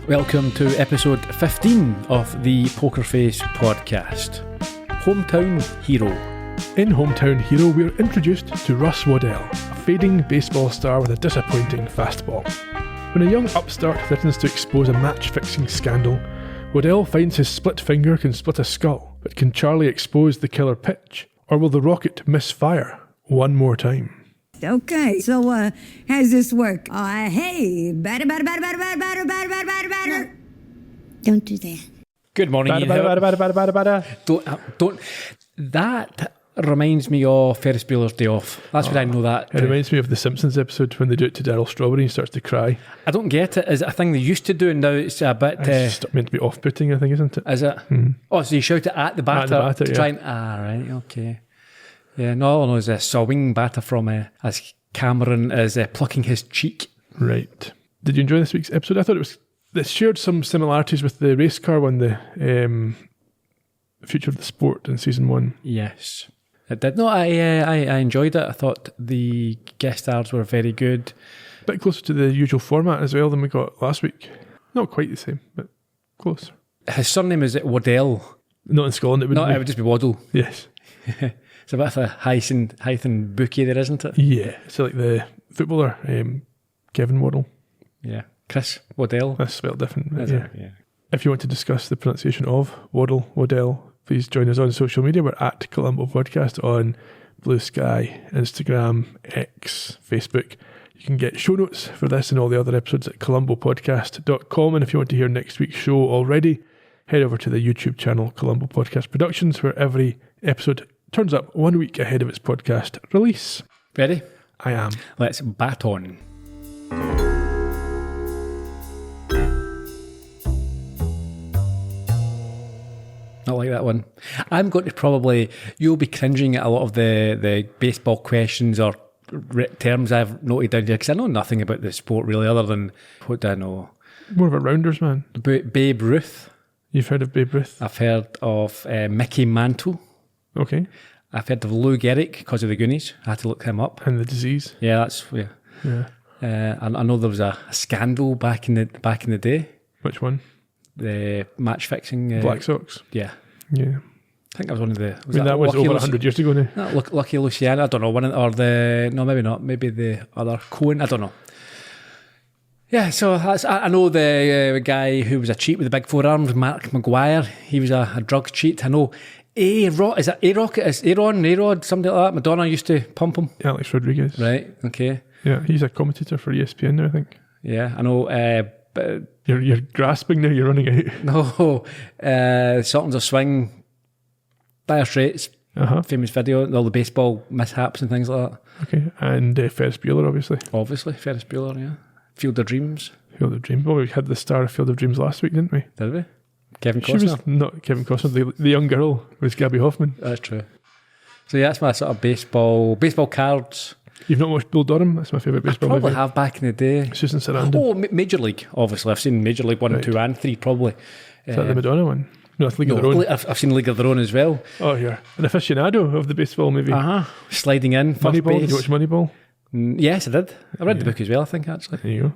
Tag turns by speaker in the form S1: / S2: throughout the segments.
S1: Welcome to episode 15 of the Poker Face podcast. Hometown Hero.
S2: In Hometown Hero, we're introduced to Russ Waddell, a fading baseball star with a disappointing fastball. When a young upstart threatens to expose a match-fixing scandal, Waddell finds his split finger can split a skull, but can Charlie expose the killer pitch? Or will the rocket misfire one more time?
S3: Okay, so how's this work? Hey, batter. Don't do that.
S1: Good morning, Ian. Don't. That reminds me of Ferris Bueller's Day Off. That's what I know that.
S2: It reminds me of the Simpsons episode when they do it to Daryl Strawberry and he starts to cry.
S1: I don't get it. Is it a thing they used to do and now it's a bit...
S2: It's meant to be off-putting, I think, isn't it?
S1: Is it? Mm. Oh, so you shout it at the batter?
S2: At the batter,
S1: to try and... right, okay. Yeah, no, all I know is a sawing batter from as Cameron is plucking his cheek.
S2: Right. Did you enjoy this week's episode? I thought it shared some similarities with the race car one, the Future of the Sport in season 1.
S1: Yes, it did. No, I enjoyed it. I thought the guest stars were very good.
S2: A bit closer to the usual format as well than we got last week. Not quite the same, but close.
S1: His surname is Waddell.
S2: Not in Scotland, it wouldn't be.
S1: It would just be Waddle.
S2: Yes.
S1: It's a bit of a hyphen bookie there, isn't it?
S2: Yeah, it's like the footballer, Kevin Waddle.
S1: Yeah, Chris Waddell.
S2: That's spelled different.
S1: Yeah.
S2: If you want to discuss the pronunciation of Waddell, please join us on social media. We're at Columbo Podcast on Blue Sky, Instagram, X, Facebook. You can get show notes for this and all the other episodes at columbopodcast.com. And if you want to hear next week's show already, head over to the YouTube channel Columbo Podcast Productions, where every episode turns up 1 week ahead of its podcast release.
S1: Ready?
S2: I am.
S1: Let's bat on. Not like that one. I'm going to probably... You'll be cringing at a lot of the baseball questions or terms I've noted down here, because I know nothing about the sport really other than... What do I know?
S2: More of a rounders man.
S1: Babe Ruth.
S2: You've heard of Babe Ruth?
S1: I've heard of Mickey Mantle.
S2: Okay.
S1: I've heard of Lou Gehrig because of the Goonies. I had to look him up.
S2: And the disease.
S1: Yeah, that's... Yeah. I know there was a scandal back in the day.
S2: Which one?
S1: The match fixing.
S2: Black Sox.
S1: Yeah.
S2: I
S1: think that was one of the...
S2: that was over 100 years ago now.
S1: Lucky Luciano, I don't know. No, maybe not. Maybe the other Cohen, I don't know. Yeah, so I know the guy who was a cheat with the big forearms, Mark Maguire. He was a drug cheat. I know is it A-Rod, something like that? Madonna used to pump him.
S2: Alex Rodriguez.
S1: Right, okay.
S2: Yeah, he's a commentator for ESPN now, I think.
S1: Yeah, I know.
S2: You're grasping now, you're running out.
S1: No, Sultans of Swing, Dire Straits, famous video, all the baseball mishaps and things like that.
S2: Okay, and Ferris Bueller, obviously.
S1: Obviously, Ferris Bueller, yeah. Field of Dreams.
S2: Field of Dreams. Well, we had the star of Field of Dreams last week, didn't we?
S1: Did we? Kevin Costner?
S2: She was not Kevin Costner, the young girl was Gabby Hoffman.
S1: That's true. So yeah, that's my sort of baseball cards.
S2: You've not watched Bull Durham? That's my favourite baseball movie.
S1: Probably have back in the day.
S2: Susan Sarandon.
S1: Oh, Major League, obviously. I've seen Major League 1, 2 and 3 probably.
S2: Is that the Madonna one? No, it's League of Their Own.
S1: I've seen League of Their Own as well.
S2: Oh, you're an aficionado of the baseball movie.
S1: Sliding in, first
S2: Moneyball.
S1: base.
S2: Did you watch Moneyball?
S1: Yes, I did. I read the book as well, I think, actually.
S2: There you go.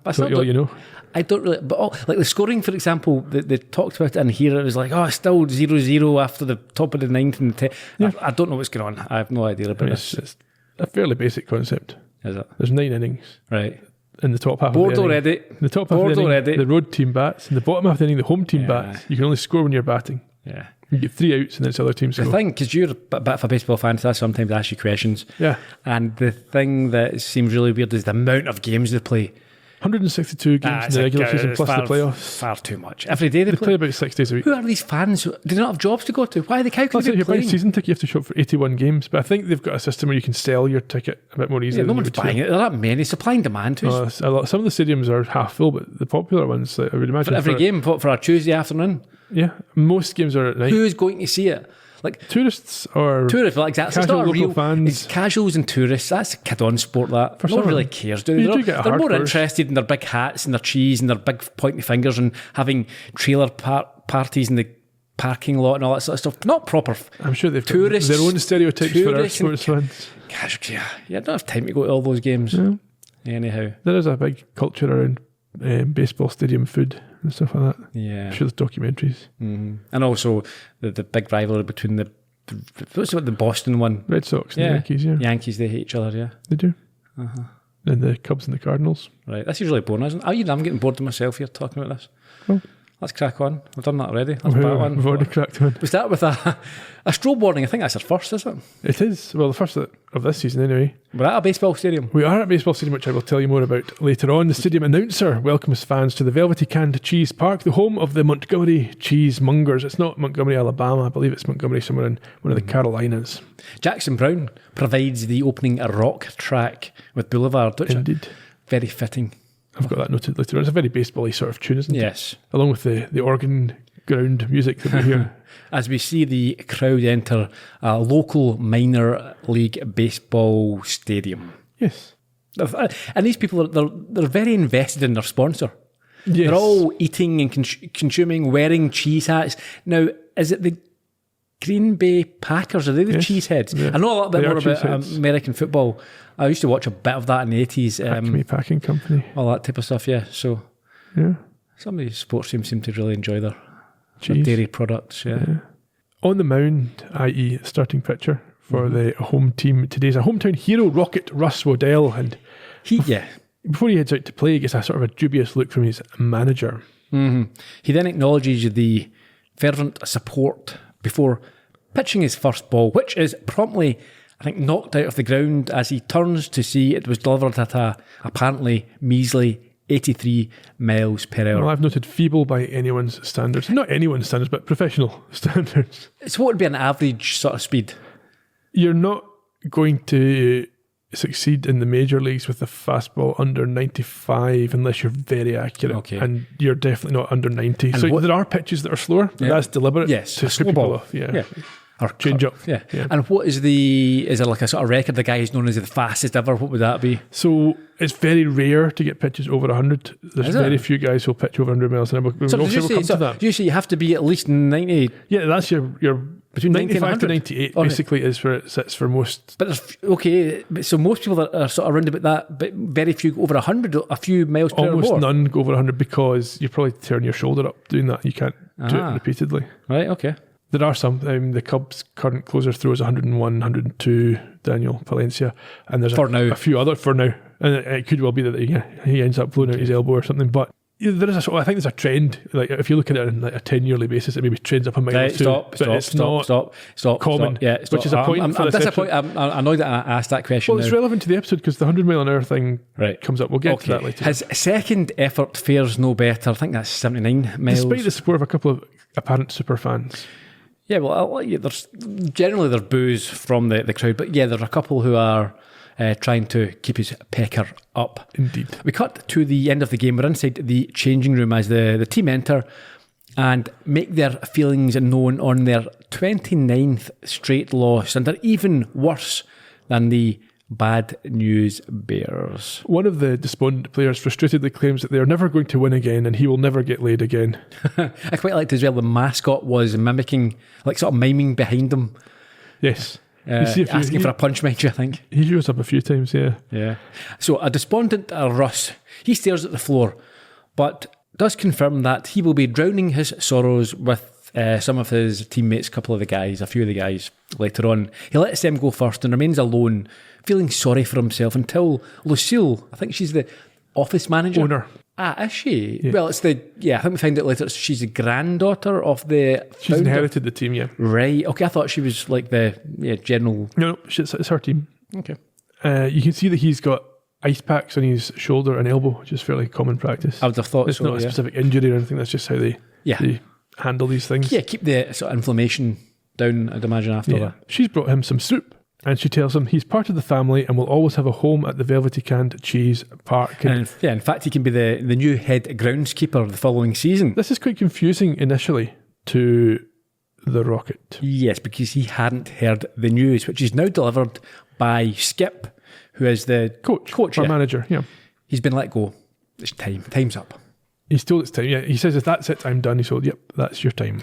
S1: That's
S2: all you know.
S1: I don't really, but like the scoring, for example, they talked about it in here. It was like, it's still 0-0 after the top of the 9th and the 10th. Yeah. I don't know what's going on. I have no idea about this.
S2: It's a fairly basic concept.
S1: Is it?
S2: There's 9 innings.
S1: Right.
S2: In the top half
S1: Board
S2: of the
S1: already.
S2: inning. The top half of the inning, the road team bats. In the bottom half of the inning, the home team bats. You can only score when you're batting.
S1: Yeah.
S2: You get 3 outs and then it's other teams.
S1: The thing, because you're a bit of a baseball fan, so I sometimes ask you questions.
S2: Yeah.
S1: And the thing that seems really weird is the amount of games they play.
S2: 162 games in the regular season plus the playoffs.
S1: Far too much. Every day they
S2: play about 6 days a week.
S1: Who are these fans? Do they not have jobs to go to? Why are they calculating?
S2: If you're buying a season ticket, you have to shop for 81 games. But I think they've got a system where you can sell your ticket a bit more easily.
S1: Yeah, no one's buying it. There are that many. Supply and demand.
S2: Some of the stadiums are half full, but the popular ones, I would imagine.
S1: For every game, for a Tuesday afternoon.
S2: Yeah, most games are at night.
S1: Who is going to see it? Like
S2: tourists or
S1: well, exactly.
S2: Casual
S1: it's not
S2: local fans.
S1: It's casuals and tourists. That's a kid-on sport. That no one really cares. Do they? They're more interested in their big hats and their cheese and their big pointy fingers and having trailer parties in the parking lot and all that sort of stuff. Not proper.
S2: I'm sure they've
S1: tourists,
S2: got their own stereotypes for our sports fans.
S1: Yeah, I don't have time to go to all those games.
S2: Yeah.
S1: Anyhow,
S2: there is a big culture around baseball stadium food and stuff like that.
S1: Yeah.
S2: I'm sure there's documentaries.
S1: And also the big rivalry between the Boston one?
S2: Red Sox and the Yankees, yeah.
S1: Yankees, they hate each other, yeah.
S2: They do. And the Cubs and the Cardinals.
S1: Right, that's usually boring, isn't it? I'm getting bored of myself here talking about this.
S2: Well,
S1: let's crack on. We've done that already. That's part one.
S2: We've already cracked one.
S1: We start with a strobe warning. I think that's our first, isn't it?
S2: It is. Well, the first of this season anyway.
S1: We're at a baseball stadium.
S2: We are at a baseball stadium, which I will tell you more about later on. The stadium announcer welcomes fans to the Velvety Canned Cheese Park, the home of the Montgomery Cheesemongers. It's not Montgomery, Alabama. I believe it's Montgomery somewhere in one of the Carolinas.
S1: Jackson Browne provides the opening rock track with Boulevard, which
S2: Indeed.
S1: very fitting.
S2: I've got that noted later on. It's a very baseball-y sort of tune, isn't it?
S1: Yes.
S2: Along with the organ ground music that we hear.
S1: As we see the crowd enter a local minor league baseball stadium.
S2: Yes.
S1: And these people, they're very invested in their sponsor.
S2: Yes.
S1: They're all eating and consuming, wearing cheese hats. Now, is it the Green Bay Packers? Are they the cheeseheads?
S2: Yeah.
S1: I know a little bit
S2: They are
S1: more about
S2: cheeseheads.
S1: American football. I used to watch a bit of that in the 80s.
S2: Acme Packing Company.
S1: All that type of stuff, yeah. So
S2: Yeah.
S1: some of these sports teams seem to really enjoy their
S2: Cheese.
S1: dairy products, yeah.
S2: On the mound, i.e. starting pitcher for the home team today is a hometown hero, Rocket Russ Waddell. And before he heads out to play, he gets a sort of a dubious look from his manager.
S1: He then acknowledges the fervent support before pitching his first ball, which is promptly, I think, knocked out of the ground as he turns to see it was delivered at a apparently measly 83 miles per hour.
S2: Well, I've noted feeble by anyone's standards. Not anyone's standards, but professional standards.
S1: So what would be an average sort of speed?
S2: You're not going to succeed in the major leagues with the fastball under 95 unless you're very accurate.
S1: Okay.
S2: And you're definitely not under 90.
S1: And
S2: So there are pitches that are slower, but that's deliberate.
S1: Yes,
S2: to
S1: a
S2: strip
S1: slow
S2: people
S1: ball.
S2: off. Yeah.
S1: Or
S2: Change up.
S1: Yeah.
S2: Yeah.
S1: And what is is there like a sort of record? The guy who's known as the fastest ever, what would that be?
S2: So it's very rare to get pitches over 100. There's
S1: Is it?
S2: very few guys who'll pitch over 100 miles an hour.
S1: So
S2: We'll come to that.
S1: you say you have to be at least 90?
S2: Yeah, that's your
S1: Between 90 and
S2: 95 to
S1: 100?
S2: 98
S1: Okay.
S2: basically is where it sits for most.
S1: But so most people that are sort of around about that, but very few over 100, a few miles per hour
S2: Almost
S1: more.
S2: none go over 100 because you probably turn your shoulder up doing that. You can't do it repeatedly.
S1: Right, okay.
S2: There are some. The Cubs' current closer throws 101, 102, Daniel Palencia. And there's a few other for now. And it could well be that he ends up blowing out his elbow or something. But there is I think there's a trend. Like if you're looking at it on like a 10-yearly basis, it maybe trends up a mile or two. Stop.
S1: Common. Yeah, stop.
S2: Which is a point
S1: I'm
S2: for this
S1: disappointed.
S2: episode.
S1: I'm annoyed that I asked that question.
S2: Well, it's relevant to the episode because the 100 mile an hour thing comes up. We'll get to that later.
S1: His second effort fares no better. I think that's 79 miles.
S2: Despite the support of a couple of apparent super fans.
S1: Yeah, well, there's boos from the crowd, but yeah, there's a couple who are trying to keep his pecker up.
S2: Indeed.
S1: We cut to the end of the game. We're inside the changing room as the team enter and make their feelings known on their 29th straight loss, and they're even worse than the bad news bears.
S2: One of the despondent players frustratedly claims that they are never going to win again and he will never get laid again.
S1: I quite liked as well the mascot was mimicking, like sort of miming behind them.
S2: Yes.
S1: Asking for a punch, mind you, I think.
S2: He shows up a few times, yeah.
S1: Yeah. So a despondent Russ, he stares at the floor, but does confirm that he will be drowning his sorrows with some of his teammates, a few of the guys later on. He lets them go first and remains alone, feeling sorry for himself until Lucille, I think she's the office manager.
S2: Owner.
S1: Is she?
S2: Yeah.
S1: Well, I think we find out later she's the granddaughter of the
S2: She's
S1: founder.
S2: inherited the team, yeah.
S1: Right. Okay, I thought she was like the general.
S2: No, it's her team.
S1: Okay.
S2: You can see that he's got ice packs on his shoulder and elbow, which is fairly common practice.
S1: I would have thought
S2: it's not a specific injury or anything, that's just how they handle these things.
S1: Yeah, keep the sort of inflammation down, I'd imagine, after that.
S2: She's brought him some soup. And she tells him he's part of the family and will always have a home at the Velvety Canned Cheese Park.
S1: And in fact, he can be the new head groundskeeper the following season.
S2: This is quite confusing initially to the Rocket.
S1: Yes, because he hadn't heard the news, which is now delivered by Skip, who is the coach
S2: or manager. Yeah,
S1: he's been let go. It's time. Time's up.
S2: He's told it's time. Yeah, he says if that's it, I'm done. He's told, yep, that's your time.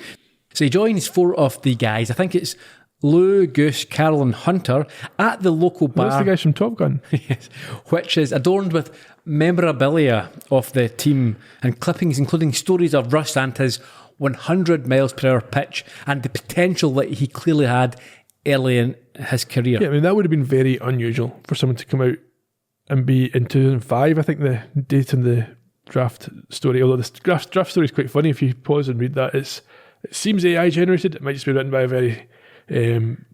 S1: So he joins 4 of the guys. I think it's Lou, Goose, Carol and Hunter at the local bar.
S2: That's the guys from Top Gun.
S1: Yes, which is adorned with memorabilia of the team and clippings including stories of Russ and his 100 miles per hour pitch and the potential that he clearly had early in his career.
S2: Yeah, I mean, that would have been very unusual for someone to come out and be in 2005. I think the date in the draft story, although the draft story is quite funny if you pause and read that, it seems AI generated. It might just be written by a very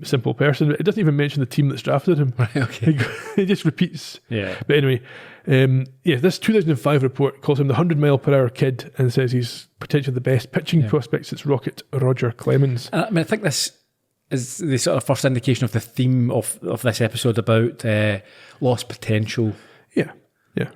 S2: simple person. It doesn't even mention the team that's drafted him.
S1: Right, okay.
S2: He just repeats.
S1: Yeah.
S2: But anyway, this 2005 report calls him the 100 mile per hour kid and says he's potentially the best pitching prospect since Rocket Roger Clemens.
S1: I mean, I think this is the sort of first indication of the theme of this episode about lost potential.
S2: Yeah.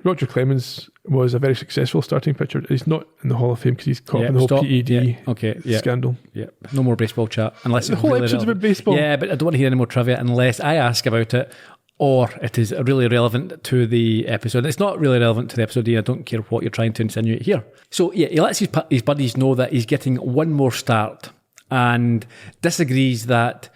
S2: Roger Clemens was a very successful starting pitcher. He's not in the Hall of Fame because he's caught up in the whole PED scandal.
S1: Yeah, no more baseball chat. Unless
S2: the whole
S1: really
S2: episode's about baseball.
S1: Yeah, but I don't want to hear any more trivia unless I ask about it or it is really relevant to the episode. It's not really relevant to the episode, Ian. I don't care what you're trying to insinuate here. So, yeah, he lets his buddies know that he's getting one more start and disagrees that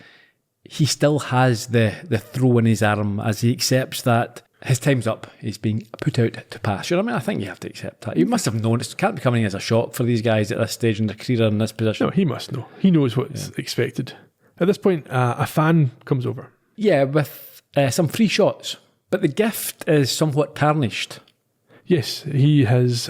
S1: he still has the throw in his arm as he accepts that his time's up. He's being put out to pasture. I mean, I think you have to accept that. You must have known. It can't be coming as a shock for these guys at this stage in their career in this position.
S2: No, he must know. He knows what's expected. At this point, a fan comes over.
S1: Yeah, with some free shots. But the gift is somewhat tarnished.
S2: Yes, he has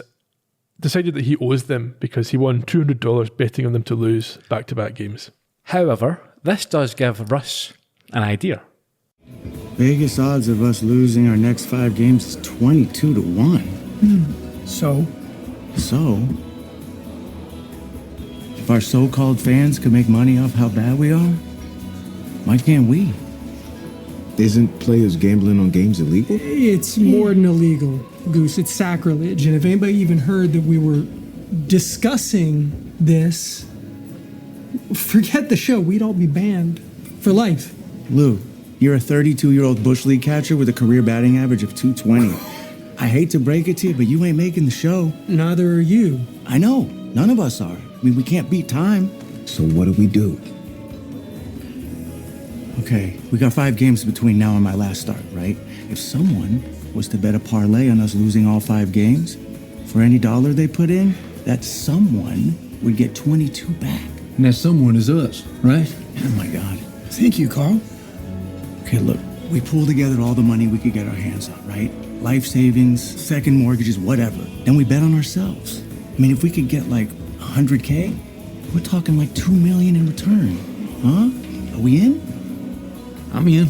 S2: decided that he owes them because he won $200 betting on them to lose back-to-back games.
S1: However, this does give Russ an idea.
S4: Vegas odds of us losing our next 5 games is 22 to 1.
S5: So,
S4: if our so-called fans could make money off how bad we are, why can't we? Isn't players gambling on games illegal?
S5: it's more than illegal, Goose. It's sacrilege. And if anybody even heard that we were discussing this, forget the show. We'd all be banned for life.
S4: Lou, you're a 32-year-old Bush League catcher with a career batting average of 220. I hate to break it to you, but you ain't making the show.
S5: Neither are you.
S4: I know. None of us are. I mean, we can't beat time. So what do? Okay, we got 5 games between now and my last start, right? If someone was to bet a parlay on us losing all 5 games, for any dollar they put in, that someone would get 22 back.
S6: And that someone is us, right?
S4: Oh my God.
S5: Thank you, Carl.
S4: Okay, look, we pulled together all the money we could get our hands on, right? Life savings, second mortgages, whatever. Then we bet on ourselves. I mean, if we could get like 100K, we're talking like $2 million in return. Huh? Are we in?
S6: I'm in.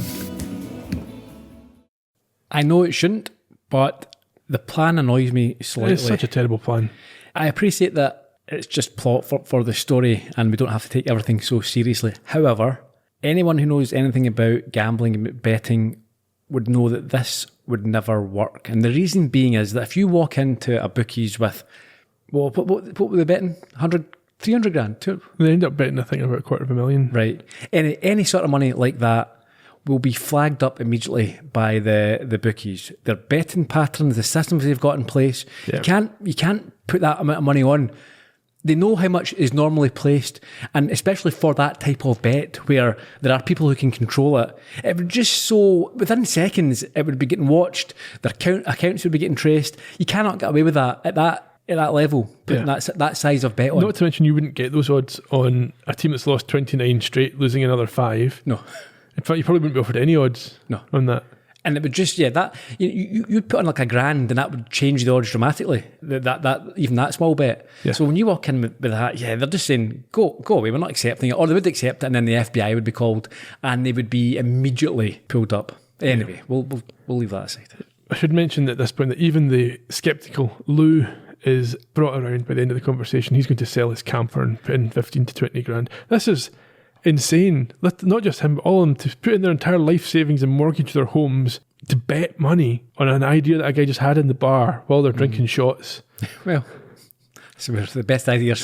S1: I know it shouldn't, but the plan annoys me slightly.
S2: It's such a terrible plan.
S1: I appreciate that it's just plot for the story and we don't have to take everything so seriously. However, anyone who knows anything about gambling and betting would know that this would never work. And the reason being is that if you walk into a bookies with, well, what were they betting? 100, 300 grand?
S2: They end up betting, I think, about $250,000.
S1: Right. Any sort of money like that will be flagged up immediately by the bookies. Their betting patterns, the systems they've got in place, you can't put that amount of money on. They know how much is normally placed, and especially for that type of bet where there are people who can control it, it would just so, within seconds, it would be getting watched, their accounts would be getting traced. You cannot get away with that at that level, putting that size of bet on.
S2: Not to mention you wouldn't get those odds on a team that's lost 29 straight, losing another 5.
S1: No.
S2: In fact, you probably wouldn't be offered any odds on that. And
S1: it would just, that you'd put on like $1,000 and that would change the odds dramatically. That even that small bet. Yeah. So when you walk in with that, they're just saying, go away, we're not accepting it. Or they would accept it and then the FBI would be called and they would be immediately pulled up. Anyway, we'll leave that aside.
S2: I should mention at this point that even the sceptical Lou is brought around by the end of the conversation. He's going to sell his camper and put in 15 to 20 grand. This is insane. Not just him, but all of them to put in their entire life savings and mortgage their homes to bet money on an idea that a guy just had in the bar while they're drinking shots.
S1: Well, so the best ideas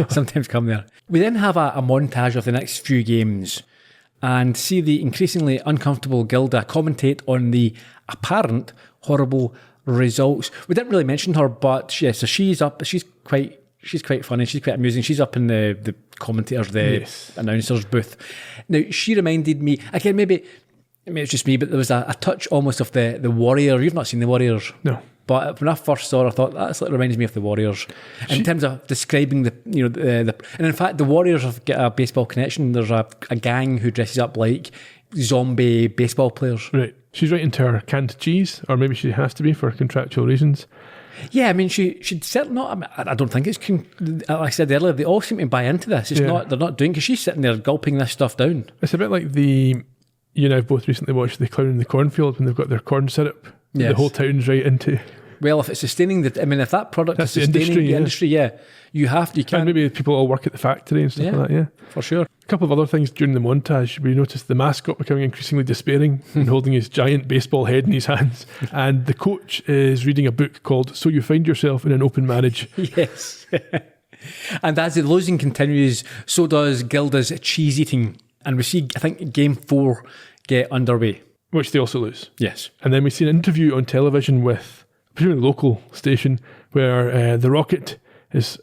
S1: sometimes come there. We then have a montage of the next few games and see the increasingly uncomfortable Gilda commentate on the apparent horrible results. We didn't really mention her, but so she's up. She's quite She's quite funny. She's quite amusing. She's up in the commentators, the announcers booth. Now, she reminded me, again, maybe it's just me, but there was a touch almost of the Warrior. You've not seen the Warriors?
S2: No.
S1: But when I first saw her, I thought that reminds me of the Warriors in terms of describing the and in fact the Warriors have got a baseball connection. There's a gang who dresses up like zombie baseball players.
S2: Right. She's right into her canned cheese, or maybe she has to be for contractual reasons.
S1: Yeah, I mean, she'd certainly not. I mean, I don't think it's. Like I said earlier, they all seem to buy into this. It's not. They're not doing, because she's sitting there gulping this stuff down.
S2: It's a bit like you and I both recently watched The Clown in the Cornfield when they've got their corn syrup. Yes. The whole town's right into.
S1: Well, if it's sustaining if that product is sustaining the industry, you can't.
S2: And maybe people all work at the factory and stuff like that, yeah.
S1: For sure.
S2: A couple of other things during the montage. We noticed the mascot becoming increasingly despairing and holding his giant baseball head in his hands. And the coach is reading a book called So You Find Yourself in an Open Marriage.
S1: Yes. And as the losing continues, so does Gilda's cheese eating. And we see, I think, Game 4 get underway.
S2: Which they also lose.
S1: Yes.
S2: And then we see an interview on television with presumably a local station where the Rocket is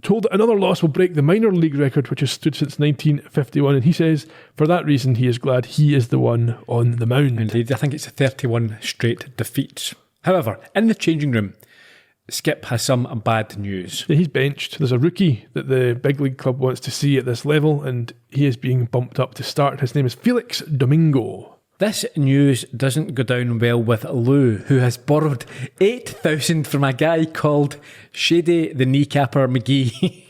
S2: told that another loss will break the minor league record, which has stood since 1951. And he says, for that reason, he is glad he is the one on the mound.
S1: Indeed, I think it's 31 straight defeats. However, in the changing room, Skip has some bad news.
S2: Yeah, he's benched. There's a rookie that the big league club wants to see at this level, and he is being bumped up to start. His name is Felix Domingo.
S1: This news doesn't go down well with Lou, who has borrowed $8,000 from a guy called Shady the Kneecapper McGee,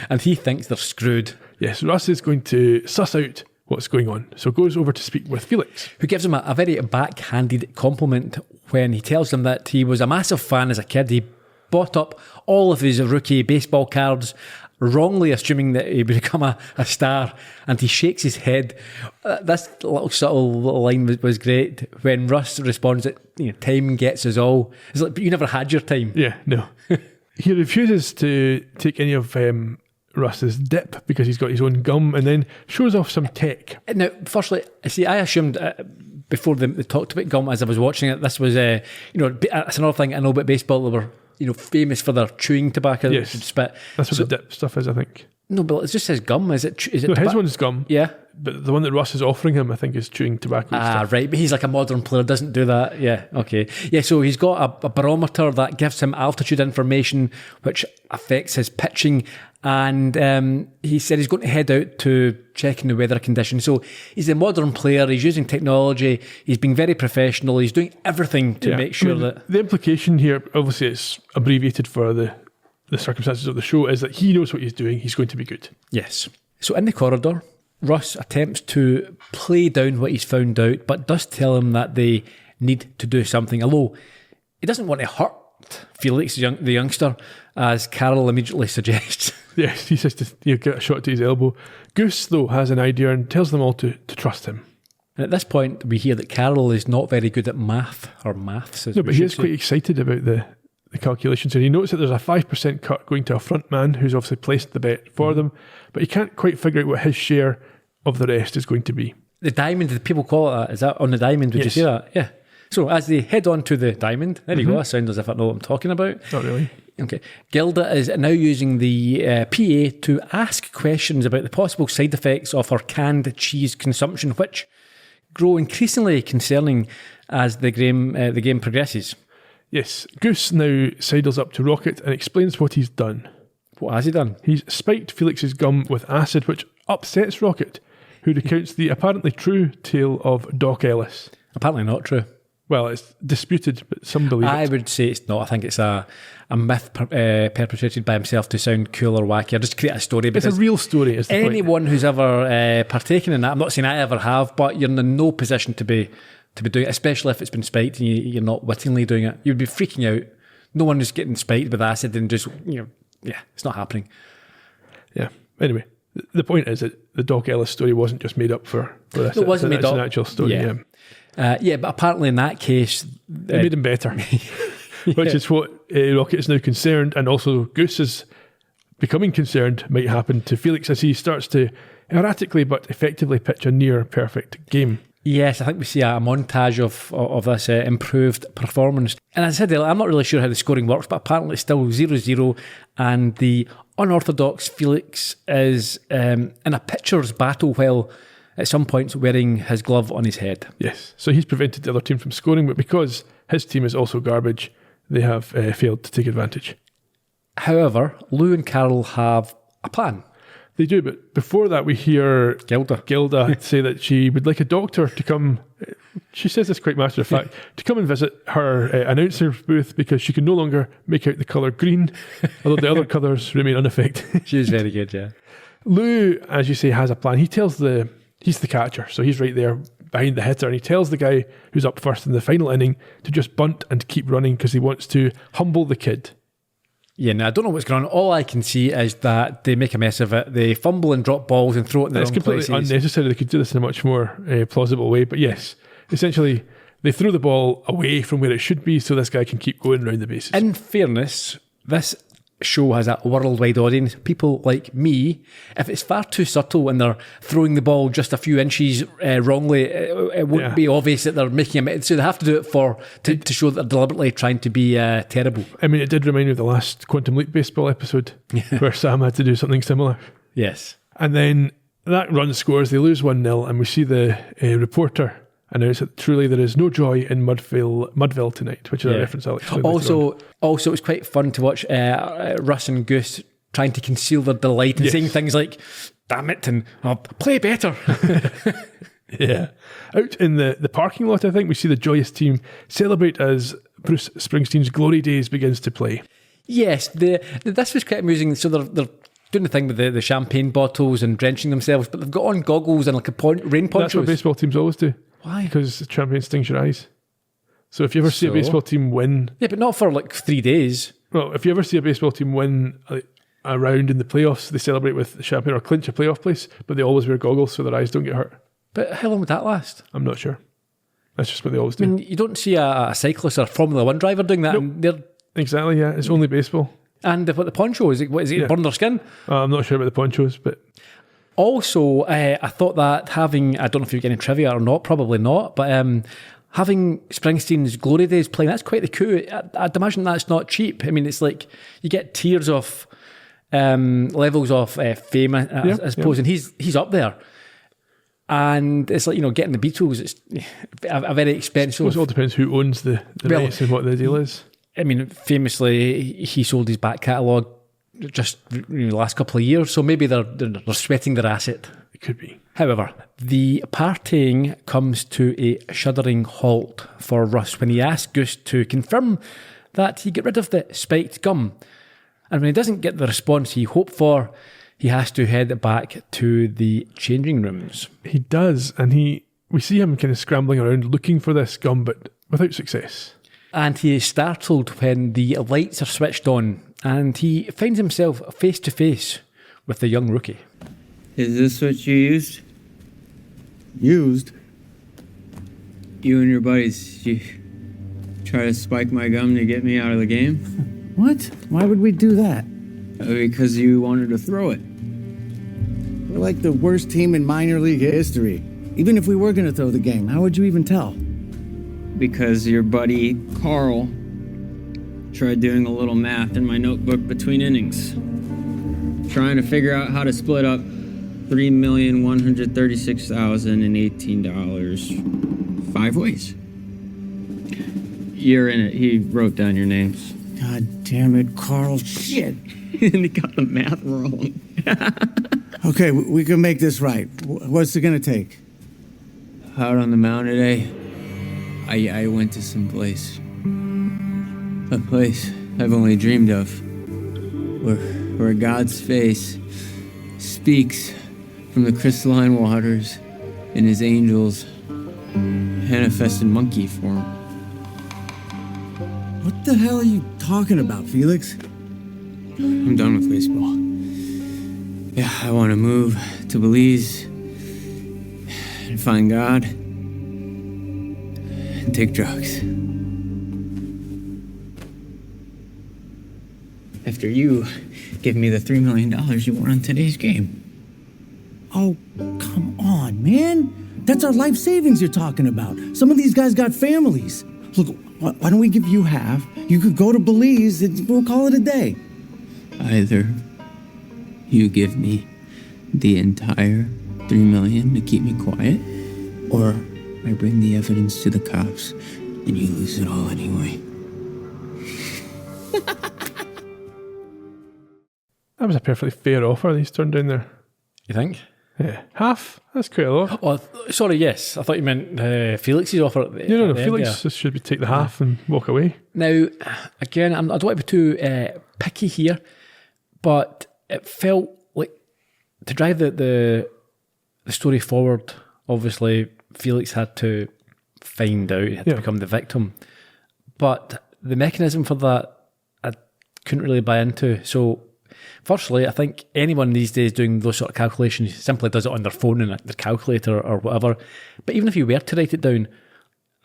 S1: and he thinks they're screwed.
S2: Yes, Russ is going to suss out what's going on, so goes over to speak with Felix,
S1: who gives him a very backhanded compliment when he tells him that he was a massive fan as a kid. He bought up all of his rookie baseball cards, wrongly assuming that he would become a star, and he shakes his head. This little subtle line was great when Russ responds that time gets us all. It's like, but you never had your time.
S2: Yeah, no. He refuses to take any of Russ's dip because he's got his own gum, and then shows off some tech.
S1: Now, firstly, see, I assumed before they talked about gum as I was watching it, this was it's another thing I know about baseball. They were famous for their chewing tobacco.
S2: Yes,
S1: spit.
S2: That's what the dip stuff is, I think.
S1: No, but it just says gum. Is it?
S2: No, his one's gum.
S1: Yeah,
S2: but the one that Russ is offering him, I think, is chewing tobacco. Stuff.
S1: Right. But he's like a modern player, doesn't do that. Yeah. Okay. Yeah. So he's got a barometer that gives him altitude information, which affects his pitching. And he said he's going to head out to checking the weather conditions. So he's a modern player. He's using technology. He's being very professional. He's doing everything to make sure that...
S2: The implication here, obviously it's abbreviated for the circumstances of the show, is that he knows what he's doing. He's going to be good.
S1: Yes. So in the corridor, Russ attempts to play down what he's found out, but does tell him that they need to do something. Although he doesn't want to hurt Felix, the youngster, as Carol immediately suggests.
S2: Yes, he says to get a shot to his elbow. Goose, though, has an idea and tells them all to trust him.
S1: And at this point, we hear that Carol is not very good at maths.
S2: No, but he is quite excited about the calculations. And he notes that there's a 5% cut going to a front man who's obviously placed the bet for them, but he can't quite figure out what his share of the rest is going to be.
S1: The diamond, did people call it that? Is that on the diamond? Would you say that? Yeah. So as they head on to the diamond, there you go, I sound as if I know what I'm talking about.
S2: Not really.
S1: Okay. Gilda is now using the PA to ask questions about the possible side effects of her canned cheese consumption, which grow increasingly concerning as the game progresses.
S2: Yes. Goose now sidles up to Rocket and explains what he's done.
S1: What has he done?
S2: He's spiked Felix's gum with acid, which upsets Rocket, who recounts the apparently true tale of Doc Ellis.
S1: Apparently not true.
S2: Well, it's disputed, but some believe
S1: I
S2: it.
S1: would say it's not. I think it's a myth perpetrated by himself to sound cool or wacky, or just create a story.
S2: It's a real story. Is the
S1: anyone
S2: point.
S1: Who's ever partaken in that, I'm not saying I ever have, but you're in no position to be doing it, especially if it's been spiked and you're not wittingly doing it. You'd be freaking out. No one is getting spiked with acid and just, it's not happening.
S2: Yeah. Anyway, the point is that the Doc Ellis story wasn't just made up for this.
S1: It wasn't made up.
S2: It's an actual story.
S1: Yeah. But apparently in that case...
S2: It made him better, which is what Rocket is now concerned, and also Goose is becoming concerned might happen to Felix as he starts to erratically but effectively pitch a near-perfect game.
S1: Yes, I think we see a montage of this improved performance. And as I said earlier, I'm not really sure how the scoring works, but apparently it's still 0-0, and the unorthodox Felix is in a pitcher's battle while at some points wearing his glove on his head.
S2: Yes, so he's prevented the other team from scoring, but because his team is also garbage, they have failed to take advantage.
S1: However, Lou and Carol have a plan.
S2: They do, but before that we hear
S1: Gilda
S2: say that she would like a doctor to come, she says this quite matter of fact, to come and visit her announcer booth because she can no longer make out the colour green, although the other colours remain unaffected.
S1: She was very good, yeah.
S2: Lou, as you say, has a plan. He's the catcher, so he's right there behind the hitter, and he tells the guy who's up first in the final inning to just bunt and keep running because he wants to humble the kid.
S1: Yeah, no, I don't know what's going on. All I can see is that they make a mess of it. They fumble and drop balls and throw it in the wrong places.
S2: It's completely unnecessary. They could do this in a much more plausible way. But yes, essentially, they throw the ball away from where it should be so this guy can keep going around the bases.
S1: In fairness, this show has a worldwide audience. People like me, if it's far too subtle and they're throwing the ball just a few inches wrongly, it won't be obvious that they're making a... So they have to do it to show that they're deliberately trying to be terrible.
S2: I mean, it did remind me of the last Quantum Leap baseball episode where Sam had to do something similar.
S1: Yes.
S2: And then that run scores, they lose 1-0, and we see the reporter announce that truly there is no joy in Mudville tonight, which is a reference I'll explain later on.
S1: Also, it was quite fun to watch Russ and Goose trying to conceal their delight and saying things like, damn it, and play better.
S2: Yeah. Out in the parking lot, I think, we see the joyous team celebrate as Bruce Springsteen's Glory Days begins to play.
S1: Yes, this was quite amusing. So they're doing the thing with the champagne bottles and drenching themselves, but they've got on goggles and like rain ponchos.
S2: That's what baseball teams always do.
S1: Why?
S2: Because champagne stings your eyes. So if you ever see a baseball team win...
S1: Yeah, but not for like 3 days.
S2: Well, if you ever see a baseball team win a round in the playoffs, they celebrate with champagne or clinch a playoff place, but they always wear goggles so their eyes don't get hurt.
S1: But how long would that last?
S2: I'm not sure. That's just what they always do.
S1: I mean, you don't see a cyclist or a Formula 1 driver doing that.
S2: Nope. Exactly, yeah. It's only baseball.
S1: And what the poncho, is it burn their skin?
S2: I'm not sure about the ponchos, but...
S1: Also, I thought that having, I don't know if you're getting trivia or not, probably not, but having Springsteen's Glory Days playing, that's quite the coup. I'd imagine that's not cheap. I mean, it's like you get tiers of levels of fame, I suppose, and he's up there. And it's like, getting the Beatles, it's a very expensive...
S2: I suppose it all depends who owns the rights and what the deal is.
S1: I mean, famously, he sold his back catalogue just the last couple of years, so maybe they're sweating their asset.
S2: It could be.
S1: However, the partying comes to a shuddering halt for Russ when he asks Goose to confirm that he get rid of the spiked gum. And when he doesn't get the response he hoped for, he has to head back to the changing rooms.
S2: He does, and we see him kind of scrambling around looking for this gum, but without success.
S1: And he is startled when the lights are switched on, and he finds himself face to face with the young rookie.
S7: Is this what you used?
S4: Used?
S7: You and your buddies, you try to spike my gum to get me out of the game?
S4: What? Why would we do that?
S7: Because you wanted to throw it.
S4: We're like the worst team in minor league history. Even if we were going to throw the game, how would you even tell?
S7: Because your buddy, Carl, tried doing a little math in my notebook between innings. Trying to figure out how to split up $3,136,018 5 ways. You're in it. He wrote down your names.
S4: God damn it, Carl. Shit.
S7: And he got the math wrong.
S4: Okay, we can make this right. What's it going to take?
S7: Out on the mound today, I went to some place. A place I've only dreamed of. Where God's face speaks from the crystalline waters in his angels manifest in monkey form.
S4: What the hell are you talking about, Felix?
S7: I'm done with baseball. Yeah, I want to move to Belize and find God and take drugs. After you give me the $3 million you won on today's game.
S4: Oh, come on, man. That's our life savings you're talking about. Some of these guys got families. Look, why don't we give you half? You could go to Belize and we'll call it a day.
S7: Either you give me the entire $3 million to keep me quiet, or I bring the evidence to the cops and you lose it all anyway.
S2: That was a perfectly fair offer that he's turned down there.
S1: You think?
S2: Yeah. Half? That's quite a lot.
S1: Oh, sorry, yes. I thought you meant Felix's offer. At the,
S2: No.
S1: at the end,
S2: Felix just should be take the half and walk away.
S1: Now, again, I don't want to be too picky here, but it felt like to drive the story forward, obviously, Felix had to find out, he had to become the victim. But the mechanism for that, I couldn't really buy into. So, firstly, I think anyone these days doing those sort of calculations simply does it on their phone and their calculator or whatever. But even if you were to write it down,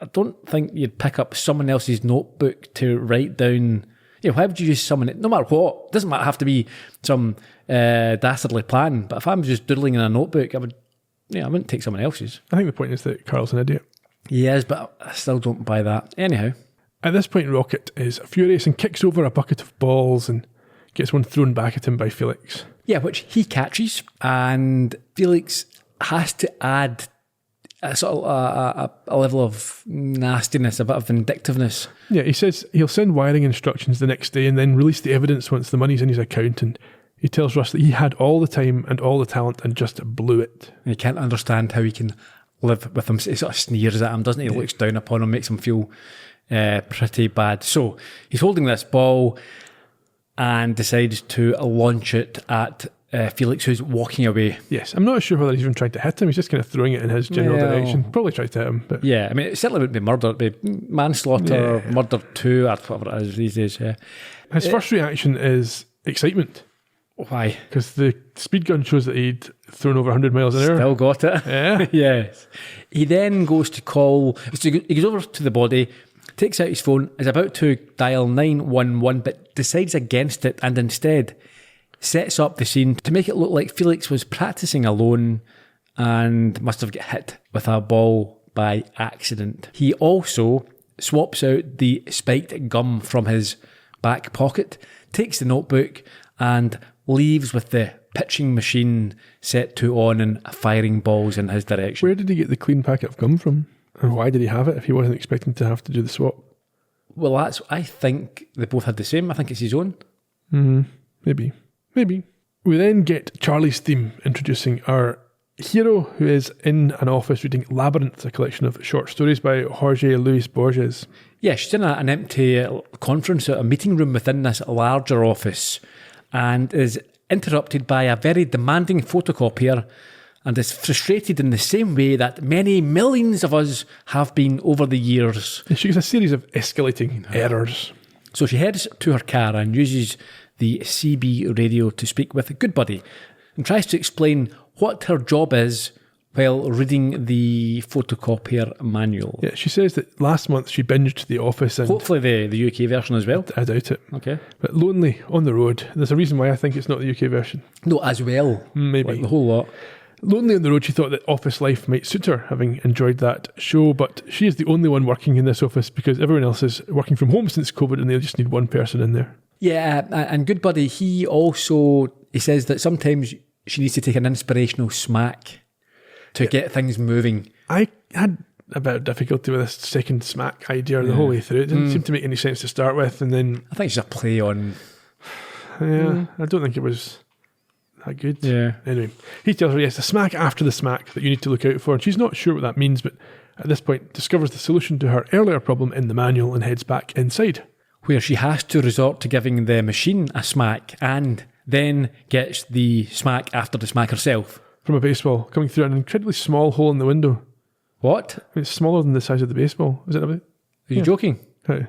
S1: I don't think you'd pick up someone else's notebook to write down. Why would you use someone? No matter what, it doesn't have to be some dastardly plan. But if I'm just doodling in a notebook, I wouldn't take someone else's.
S2: I think the point is that Carl's an idiot.
S1: He is, but I still don't buy that. Anyhow.
S2: At this point, Rocket is furious and kicks over a bucket of balls and gets one thrown back at him by Felix.
S1: Yeah, which he catches, and Felix has to add a sort of a level of nastiness, a bit of vindictiveness.
S2: Yeah, he says he'll send wiring instructions the next day and then release the evidence once the money's in his account. And he tells Russ that he had all the time and all the talent and just blew it.
S1: And he can't understand how he can live with him. He sort of sneers at him, doesn't he? He looks down upon him, makes him feel pretty bad. So he's holding this ball and decides to launch it at Felix, who's walking away.
S2: Yes, I'm not sure whether he's even tried to hit him. He's just kind of throwing it in his general direction. Probably tried to hit him. But
S1: yeah, I mean, it certainly wouldn't be murder. It'd be manslaughter, murder 2, or whatever it is these days. Yeah.
S2: His first reaction is excitement.
S1: Why?
S2: Because the speed gun shows that he'd thrown over 100 miles an hour.
S1: Still got it.
S2: Yeah.
S1: Yes. He then goes to call. So he goes over to the body, takes out his phone, is about to dial 911, but decides against it and instead sets up the scene to make it look like Felix was practicing alone and must have got hit with a ball by accident. He also swaps out the spiked gum from his back pocket, takes the notebook and leaves with the pitching machine set to on and firing balls in his direction.
S2: Where did he get the clean packet of gum from? And why did he have it if he wasn't expecting to have to do the swap?
S1: Well, I think they both had the same. I think it's his own.
S2: Maybe. We then get Charlie's theme introducing our hero, who is in an office reading Labyrinth, a collection of short stories by Jorge Luis Borges.
S1: Yeah, she's in an empty conference, a meeting room within this larger office, and is interrupted by a very demanding photocopier and is frustrated in the same way that many millions of us have been over the years.
S2: She gets a series of escalating errors.
S1: So she heads to her car and uses the CB radio to speak with Goodbody and tries to explain what her job is while reading the photocopier manual.
S2: Yeah, she says that last month she binged The Office and...
S1: Hopefully the UK version as well.
S2: I doubt it.
S1: Okay.
S2: But lonely on the road. There's a reason why I think it's not the UK version.
S1: No, as well.
S2: Maybe.
S1: Like the whole lot.
S2: Lonely on the road, she thought that office life might suit her, having enjoyed that show, but she is the only one working in this office because everyone else is working from home since COVID and they just need one person in there.
S1: Yeah, and Goodbody, he says that sometimes she needs to take an inspirational smack to get things moving.
S2: I had a bit of difficulty with this second smack idea the whole way through. It didn't seem to make any sense to start with, and then...
S1: I think it's a play on...
S2: Yeah, I don't think it was that good.
S1: Yeah.
S2: Anyway, he tells her, yes, the smack after the smack that you need to look out for, and she's not sure what that means, but at this point discovers the solution to her earlier problem in the manual and heads back inside.
S1: Where she has to resort to giving the machine a smack and then gets the smack after the smack herself.
S2: From a baseball, coming through an incredibly small hole in the window.
S1: What?
S2: I mean, it's smaller than the size of the baseball. Is it a bit?
S1: Are you joking?
S2: How?
S1: It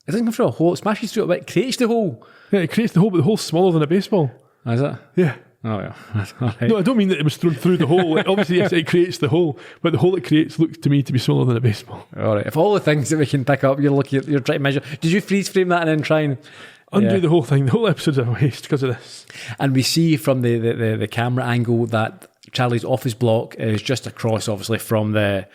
S1: doesn't come through a hole, it smashes through it, creates the hole.
S2: Yeah, it creates the hole, but the hole's smaller than a baseball.
S1: Is it?
S2: Yeah.
S1: Oh, yeah. All right.
S2: No, I don't mean that it was thrown through the hole. Obviously, yes, it creates the hole, but the hole it creates looks to me to be smaller than a baseball.
S1: All right. If all the things that we can pick up, you're trying to measure. Did you freeze frame that and then try and
S2: undo the whole thing? The whole episode's a waste because of this.
S1: And we see from the camera angle that Charlie's office block is just across, obviously, from the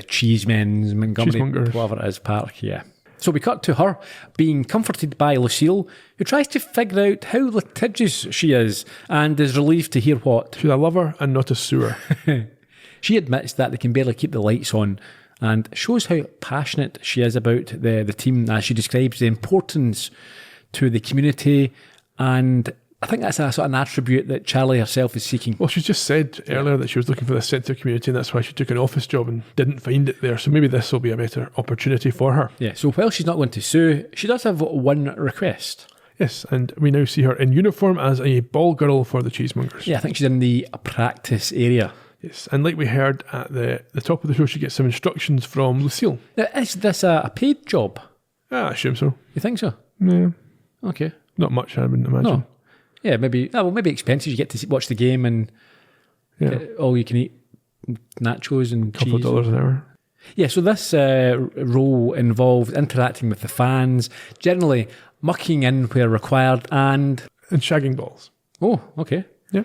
S1: Cheesemen's, Montgomery,
S2: Cheesemongers.
S1: whatever it is, park, yeah. So we cut to her being comforted by Lucille, who tries to figure out how litigious she is and is relieved to hear what?
S2: She's a lover and not a sewer.
S1: She admits that they can barely keep the lights on and shows how passionate she is about the team as she describes the importance to the community, and I think that's a sort of an attribute that Charlie herself is seeking.
S2: Well, she's just said earlier that she was looking for this sense of community, and that's why she took an office job and didn't find it there. So maybe this will be a better opportunity for her.
S1: Yeah, so while she's not going to sue, she does have one request.
S2: Yes, and we now see her in uniform as a ball girl for the Cheesemongers.
S1: Yeah, I think she's in the practice area.
S2: Yes, and like we heard at the top of the show, she gets some instructions from Lucille.
S1: Now, is this a paid job?
S2: I assume so.
S1: You think so?
S2: Yeah,
S1: Okay.
S2: not much, I wouldn't imagine.
S1: No. Yeah, maybe expenses. You get to watch the game and get all you can eat nachos and
S2: Couple of
S1: cheese.
S2: dollars an hour.
S1: Yeah, so this role involves interacting with the fans, generally mucking in where required, and
S2: shagging balls.
S1: oh, okay.
S2: Yeah.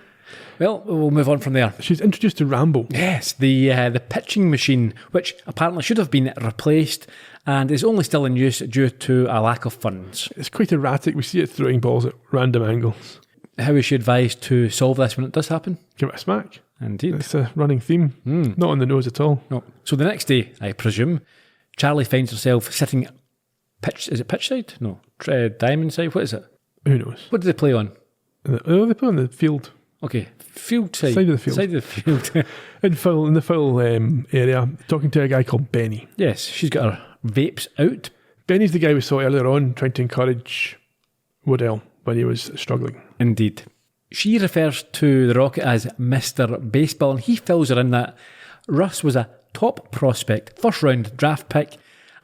S1: Well, we'll move on from there.
S2: She's introduced to Rambo.
S1: Yes, the pitching machine, which apparently should have been replaced and is only still in use due to a lack of funds.
S2: It's quite erratic. We see it throwing balls at random angles.
S1: How is she advised to solve this when it does happen?
S2: Give it a smack.
S1: Indeed.
S2: It's a running theme. Not on the nose at all.
S1: No. So the next day, I presume, Charlie finds herself sitting is it pitch side? No. Diamond side? What is it?
S2: Who knows?
S1: What do they play on?
S2: They play on the field.
S1: Okay. Field side.
S2: Side of the field.
S1: Side of the field.
S2: In the foul area, talking to a guy called Benny.
S1: Yes, she's got her vapes out.
S2: Benny's the guy we saw earlier on trying to encourage Waddell when he was struggling.
S1: Indeed. She refers to the Rocket as Mr. Baseball, and he fills her in that Russ was a top prospect, first round draft pick,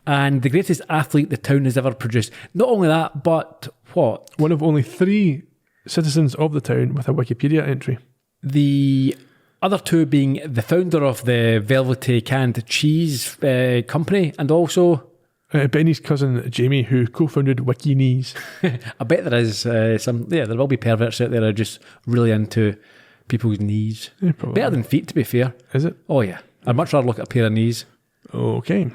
S1: and the greatest athlete the town has ever produced. Not only that, but what?
S2: One of only 3 citizens of the town with a Wikipedia entry.
S1: The other 2 being the founder of the Velvety Canned Cheese company, and also
S2: Benny's cousin Jamie, who co-founded WikiKnees.
S1: I bet there is there will be perverts out there that are just really into people's knees.
S2: Yeah, probably.
S1: Better than feet, to be fair.
S2: Is it?
S1: Oh yeah, I'd much rather look at a pair of knees.
S2: Okay.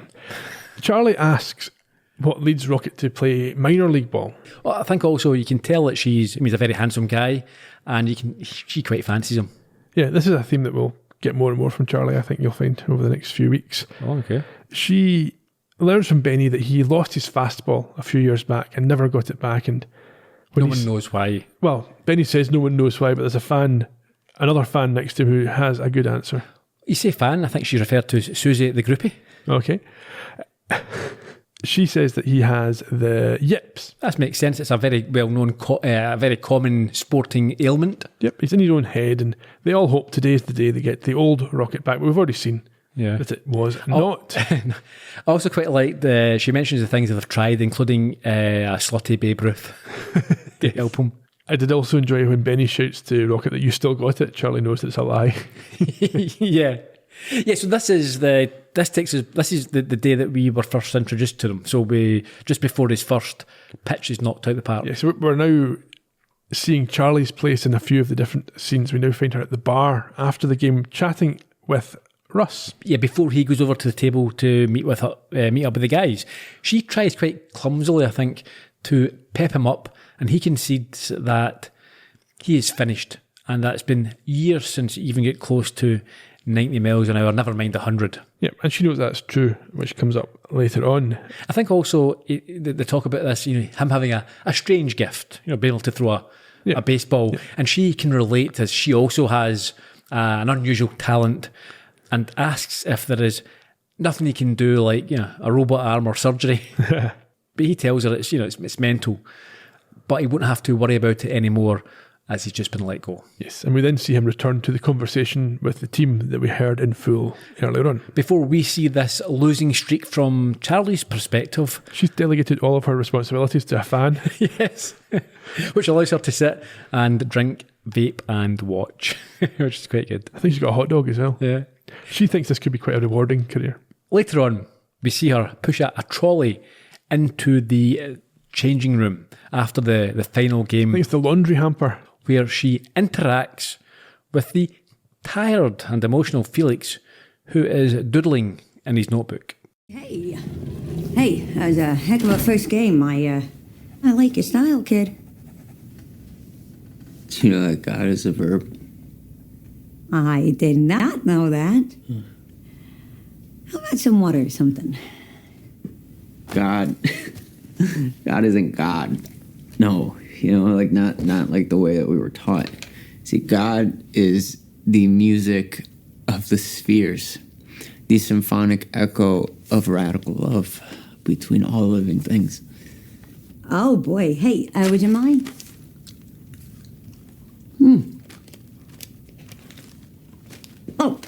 S2: Charlie asks what leads Rocket to play minor league ball.
S1: Well, I think also you can tell that he's a very handsome guy, and she quite fancies him.
S2: Yeah, this is a theme that we'll get more and more from Charlie, I think you'll find, over the next few weeks.
S1: Oh, okay.
S2: She learns from Benny that he lost his fastball a few years back and never got it back. And
S1: No one knows why.
S2: Well, Benny says no one knows why, but there's another fan next to him who has a good answer.
S1: You say fan, I think she referred to Susie the groupie.
S2: Okay. She says that he has the yips.
S1: That makes sense. It's a very well-known, a very common sporting ailment.
S2: Yep, he's in his own head, and they all hope today's the day they get the old Rocket back. But we've already seen that it was not.
S1: I also quite liked, she mentions the things that they've tried, including a slutty Babe Ruth to help him.
S2: I did also enjoy when Benny shouts to Rocket that you still got it. Charlie knows that it's a lie.
S1: Yeah. Yeah, so this is the day that we were first introduced to them. So just before his first pitch is knocked out the park.
S2: Yeah, so we're now seeing Charlie's place in a few of the different scenes. We now find her at the bar after the game chatting with Russ.
S1: Yeah, before he goes over to the table to meet up with the guys. She tries quite clumsily, I think, to pep him up, and he concedes that he is finished and that it's been years since he even get close to 90 miles an hour, never mind 100.
S2: Yeah, and she knows that's true, which comes up later on.
S1: I think also they talk about this, him having a strange gift, being able to throw a baseball, and she can relate as she also has an unusual talent, and asks if there is nothing he can do, like a robot arm or surgery. But he tells her it's mental, but he won't have to worry about it anymore, as he's just been let go.
S2: Yes, and we then see him return to the conversation with the team that we heard in full earlier on.
S1: Before we see this losing streak from Charlie's perspective.
S2: She's delegated all of her responsibilities to a fan.
S1: Yes, which allows her to sit and drink, vape and watch, which is quite good.
S2: I think she's got a hot dog as well.
S1: Yeah.
S2: She thinks this could be quite a rewarding career.
S1: Later on, we see her push a trolley into the changing room after the final game.
S2: I think it's the laundry hamper.
S1: Where she interacts with the tired and emotional Felix, who is doodling in his notebook.
S3: Hey, that was a heck of a first game. I like your style, kid.
S7: Do you know that God is a verb?
S3: I did not know that. How about some water or something?
S7: God. God isn't God. No, like not like the way that we were taught. See, God is the music of the spheres, the symphonic echo of radical love between all living things.
S3: Oh, boy. Hey, would you mind? Oh,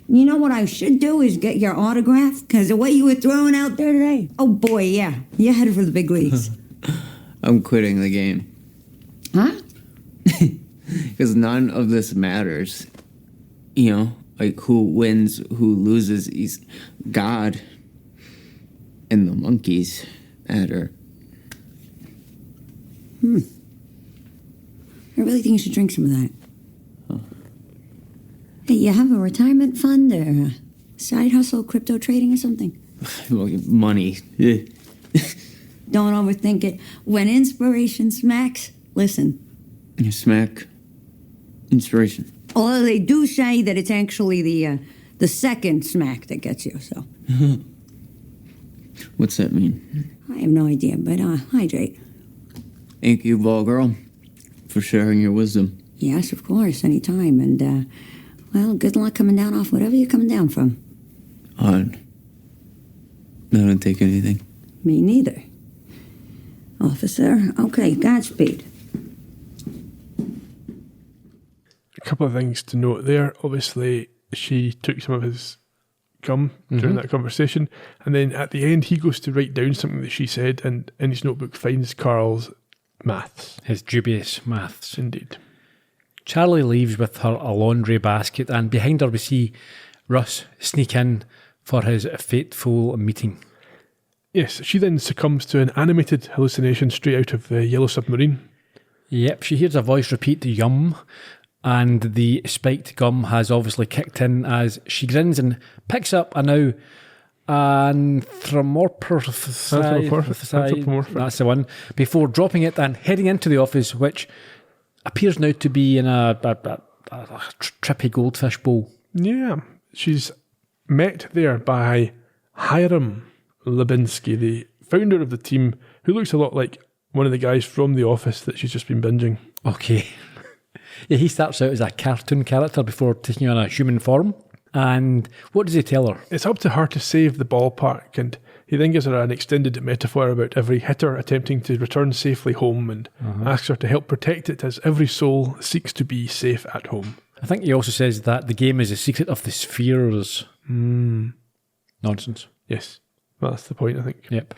S3: you know what I should do is get your autograph? Because the way you were throwing out there today. Oh, boy, yeah. You're headed for the big leagues.
S7: I'm quitting the game.
S3: Huh?
S7: Because none of this matters. Like who wins, who loses. God and the monkeys matter.
S3: I really think you should drink some of that. Hey, you have a retirement fund or a side hustle, crypto trading or something?
S7: Money.
S3: Don't overthink it. When inspiration smacks, listen.
S7: You smack inspiration.
S3: Although they do say that it's actually the second smack that gets you, so.
S7: What's that mean?
S3: I have no idea, but hydrate.
S7: Thank you, ball girl, for sharing your wisdom.
S3: Yes, of course, anytime. And, well, good luck coming down off whatever you're coming down from.
S7: I don't take anything.
S3: Me neither. Officer, okay, Godspeed.
S2: A couple of things to note there. Obviously, she took some of his gum during that conversation, and then at the end he goes to write down something that she said, and in his notebook finds Carl's maths.
S1: His dubious maths.
S2: Indeed.
S1: Charlie leaves with her a laundry basket, and behind her we see Russ sneak in for his fateful meeting.
S2: Yes, she then succumbs to an animated hallucination straight out of the Yellow Submarine.
S1: Yep, she hears a voice repeat "yum," and the spiked gum has obviously kicked in as she grins and picks up a now anthropomorphic, that's the one, before dropping it and heading into the office, which appears now to be in a trippy goldfish bowl.
S2: Yeah, she's met there by Hiram Lubinsky, the founder of the team, who looks a lot like one of the guys from The Office that she's just been binging.
S1: Okay. Yeah, he starts out as a cartoon character before taking on a human form. And what does he tell her?
S2: It's up to her to save the ballpark, and he then gives her an extended metaphor about every hitter attempting to return safely home, and asks her to help protect it as every soul seeks to be safe at home.
S1: I think he also says that the game is a secret of the spheres. Nonsense.
S2: Yes, well, that's the point, I think.
S1: Yep.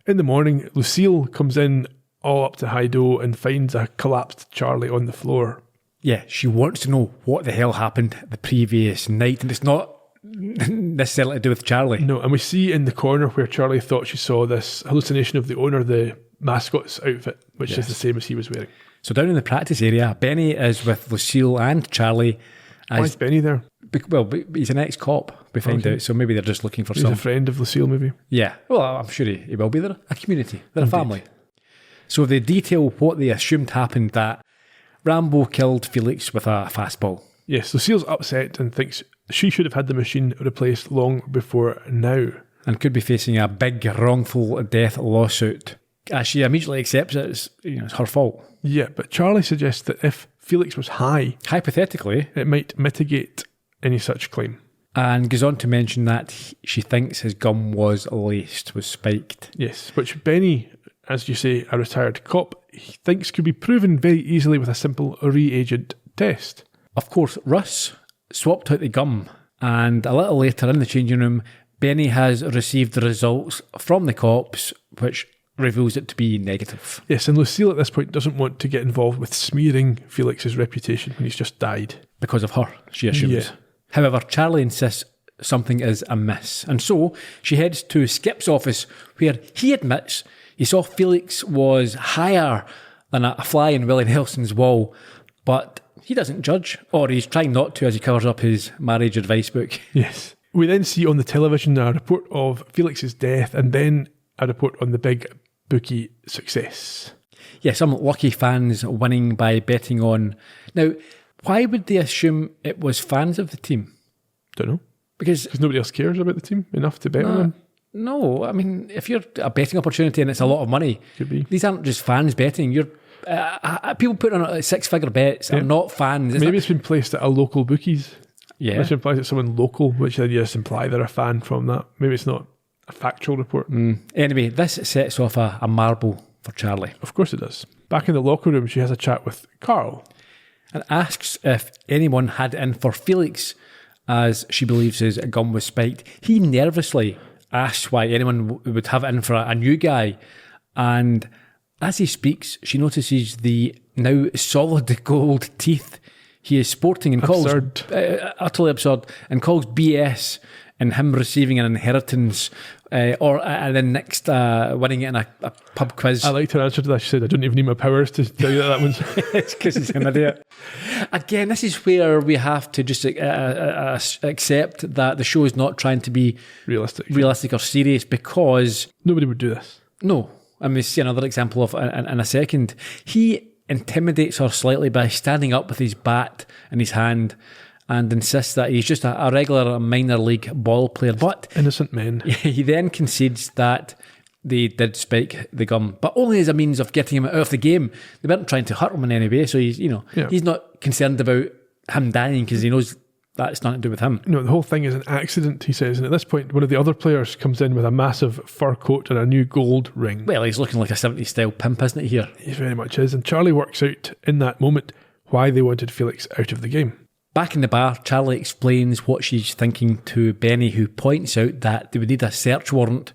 S2: In the morning, Lucille comes in all up to high dough and finds a collapsed Charlie on the floor.
S1: Yeah, she wants to know what the hell happened the previous night, and it's not necessarily to do with Charlie.
S2: No, and we see in the corner where Charlie thought she saw this hallucination of the owner, the mascot's outfit, which is the same as he was wearing.
S1: So down in the practice area, Benny is with Lucille and Charlie.
S2: Why is Benny there?
S1: Well, he's an ex-cop, we find out, so maybe they're just looking for
S2: He's a friend of Lucille, maybe.
S1: Yeah, well, I'm sure he will be. They're a community, they're a family. So they detail what they assumed happened, that Rambo killed Felix with a fastball.
S2: Yes, Lucille's upset and thinks she should have had the machine replaced long before now.
S1: And could be facing a big wrongful death lawsuit. As she immediately accepts it, it's her fault.
S2: Yeah, but Charlie suggests that if Felix was high,
S1: hypothetically,
S2: it might mitigate any such claim.
S1: And goes on to mention that she thinks his gum was laced, was spiked.
S2: Yes, which Benny, as you say, a retired cop, he thinks could be proven very easily with a simple reagent test.
S1: Of course, Russ swapped out the gum, and a little later in the changing room, Benny has received the results from the cops, which reveals it to be negative.
S2: Yes, and Lucille at this point doesn't want to get involved with smearing Felix's reputation when he's just died.
S1: Because of her, she assumes.
S2: Yeah.
S1: However, Charlie insists something is amiss, and so she heads to Skip's office, where he admits he saw Felix was higher than a fly in Willie Nelson's wall, but he doesn't judge, or he's trying not to as he covers up his marriage advice book.
S2: Yes. We then see on the television a report of Felix's death and then a report on the big bookie success.
S1: Yeah, some lucky fans winning by betting on. Now, why would they assume it was fans of the team?
S2: Don't know.
S1: Because
S2: nobody else cares about the team enough to bet on them.
S1: No, I mean, if you're a betting opportunity and it's a lot of money,
S2: could be.
S1: These aren't just fans betting. You're people putting on six-figure bets are not fans.
S2: Maybe it's been placed at a local bookies.
S1: Yeah.
S2: Which implies it's someone local, which then you just imply they're a fan from that. Maybe it's not a factual report.
S1: Anyway, this sets off a marble for Charlie.
S2: Of course it does. Back in the locker room, she has a chat with Carl.
S1: And asks if anyone had in for Felix, as she believes his gun was spiked. He nervously asks why anyone would have it in for a new guy. And as he speaks, she notices the now solid gold teeth he is sporting and calls utterly absurd, and calls BS in him receiving an inheritance and then next winning it in a pub quiz.
S2: I liked her answer to that. She said, I don't even need my powers to tell you that one's...
S1: It's because he's an idiot. Again, this is where we have to just accept that the show is not trying to be realistic or serious, because...
S2: Nobody would do this.
S1: No. And we see another example of in a second. He intimidates her slightly by standing up with his bat in his hand and insists that he's just a regular minor league ball player. But
S2: innocent men.
S1: He then concedes that they did spike the gum, but only as a means of getting him out of the game. They weren't trying to hurt him in any way, so he's not concerned about him dying because he knows that's nothing to do with him.
S2: No, the whole thing is an accident, he says. And at this point, one of the other players comes in with a massive fur coat and a new gold ring.
S1: Well, he's looking like a 70s style pimp, isn't he, here?
S2: He very much is. And Charlie works out in that moment why they wanted Felix out of the game.
S1: Back in the bar, Charlie explains what she's thinking to Benny, who points out that they would need a search warrant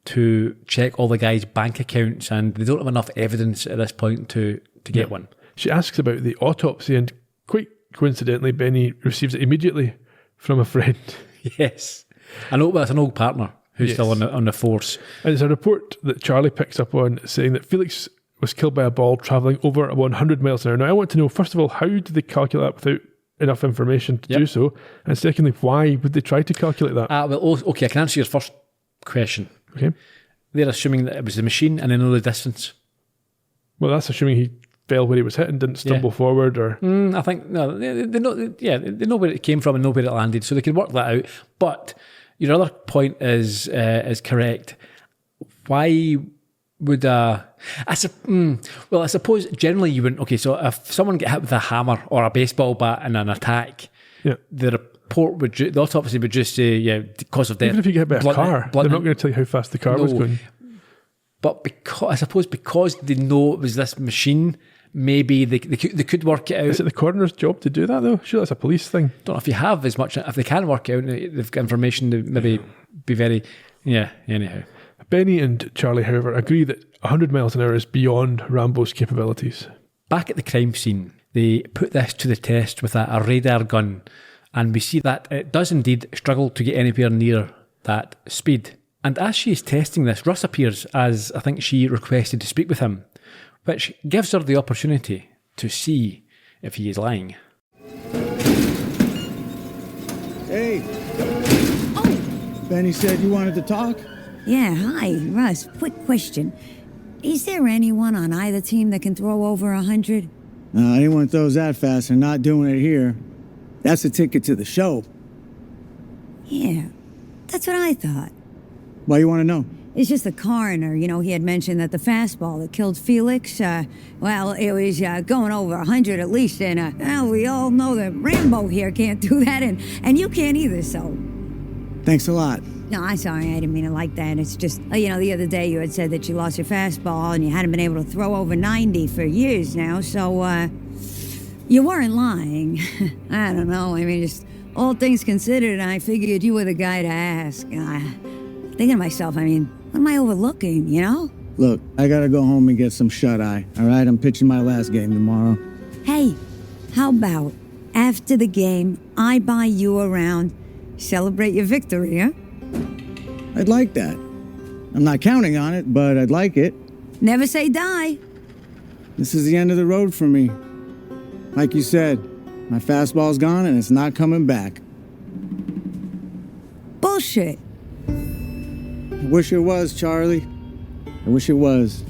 S1: to check all the guys' bank accounts, and they don't have enough evidence at this point to get one.
S2: She asks about the autopsy, and quite coincidentally, Benny receives it immediately from a friend.
S1: Yes. An old partner who's still on the force.
S2: And it's a report that Charlie picks up on saying that Felix was killed by a ball travelling over 100 miles an hour. Now, I want to know, first of all, how did they calculate that without enough information to do so? And secondly, why would they try to calculate that?
S1: Okay, I can answer your first question.
S2: Okay.
S1: They're assuming that it was the machine and they know the distance.
S2: Well, that's assuming he fell where he was hit and didn't stumble forward, or...
S1: I think, no, they know where it came from and know where it landed, so they can work that out. But your other point is correct. Why would I suppose generally you wouldn't... Okay, so if someone get hit with a hammer or a baseball bat in an attack, the report would... The autopsy would just say, cause of death.
S2: Even if you get hit by a car, they're not going to tell you how fast the car was going.
S1: But because they know it was this machine... Maybe they could work it out.
S2: Is it the coroner's job to do that, though? Sure, that's a police thing.
S1: Don't know if you have as much. If they can work it out, they've got information to maybe be very... Yeah, anyhow.
S2: Benny and Charlie, however, agree that 100 miles an hour is beyond Rambo's capabilities.
S1: Back at the crime scene, they put this to the test with a radar gun, and we see that it does indeed struggle to get anywhere near that speed. And as she is testing this, Russ appears, as I think she requested to speak with him, which gives her the opportunity to see if he is lying.
S4: Hey. Oh. Benny said you wanted to talk?
S3: Yeah, hi, Russ. Quick question. Is there anyone on either team that can throw over 100?
S4: No, anyone throws that fast, they're not doing it here. That's a ticket to the show.
S3: Yeah, that's what I thought.
S4: Why you want to know?
S3: It's just the coroner, he had mentioned that the fastball that killed Felix, it was going over 100 at least, and we all know that Rambo here can't do that, and you can't either, so...
S4: Thanks a lot.
S3: No, I'm sorry, I didn't mean it like that. It's just, the other day you had said that you lost your fastball and you hadn't been able to throw over 90 for years now, so, you weren't lying. I don't know, just all things considered, I figured you were the guy to ask. Thinking to myself, what am I overlooking,
S4: Look, I gotta go home and get some shut-eye, all right? I'm pitching my last game tomorrow.
S3: Hey, how about after the game, I buy you around, celebrate your victory, huh?
S4: I'd like that. I'm not counting on it, but I'd like it.
S3: Never say die.
S4: This is the end of the road for me. Like you said, my fastball's gone and it's not coming back.
S3: Bullshit.
S4: I wish it was, Charlie. I wish it was.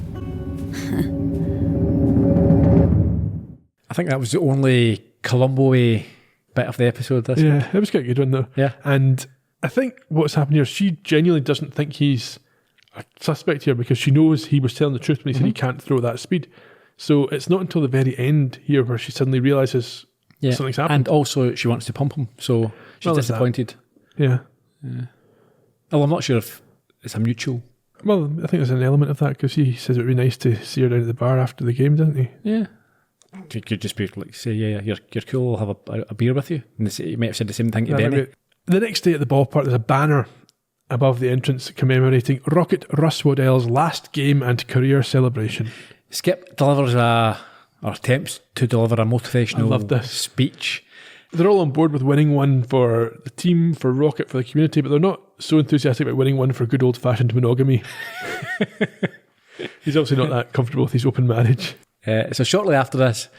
S1: I think that was the only Columbo-y bit of the episode. This
S2: Yeah, it was quite a good one though.
S1: Yeah.
S2: And I think what's happened here, she genuinely doesn't think he's a suspect here because she knows he was telling the truth when he said he can't throw that speed. So it's not until the very end here where she suddenly realises something's happened.
S1: And also she wants to pump him, so she's
S2: Well, there's that.
S1: disappointed.
S2: Yeah.
S1: Well, I'm not sure if it's a mutual.
S2: Well, I think there's an element of that because he says it would be nice to see her down at the bar after the game, doesn't he?
S1: Yeah. You could just be like, say, yeah, you're cool, I'll have a beer with you. And you might have said the same thing to Benny.
S2: The next day at the ballpark, there's a banner above the entrance commemorating Rocket Russ Waddell's last game and career celebration.
S1: Skip delivers or attempts to deliver a motivational
S2: I love this.
S1: speech.
S2: They're all on board with winning one for the team, for Rocket, for the community, but they're not so enthusiastic about winning one for good old-fashioned monogamy. He's obviously not that comfortable with his open marriage.
S1: So shortly after this,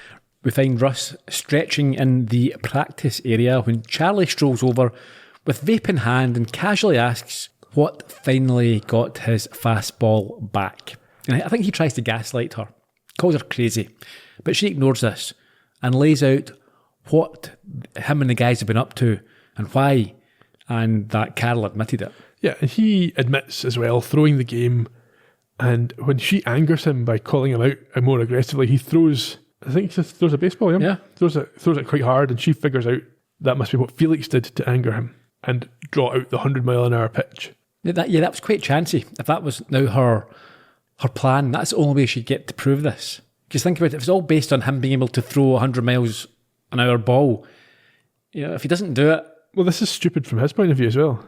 S1: we find Russ stretching in the practice area when Charlie strolls over with vape in hand and casually asks what finally got his fastball back. And I think he tries to gaslight her, calls her crazy, but she ignores this and lays out what him and the guys have been up to and why, and that Carol admitted it.
S2: Yeah, and he admits as well throwing the game, and when she angers him by calling him out more aggressively, he throws, I think he throws a baseball,
S1: Yeah.
S2: Throws it quite hard, and she figures out that must be what Felix did to anger him and draw out the 100-mile-an-hour pitch.
S1: That was quite chancy. If that was now her plan, that's the only way she'd get to prove this. Because think about it, if it's all based on him being able to throw 100 miles an hour ball, if he doesn't do it.
S2: Well, this is stupid from his point of view as well.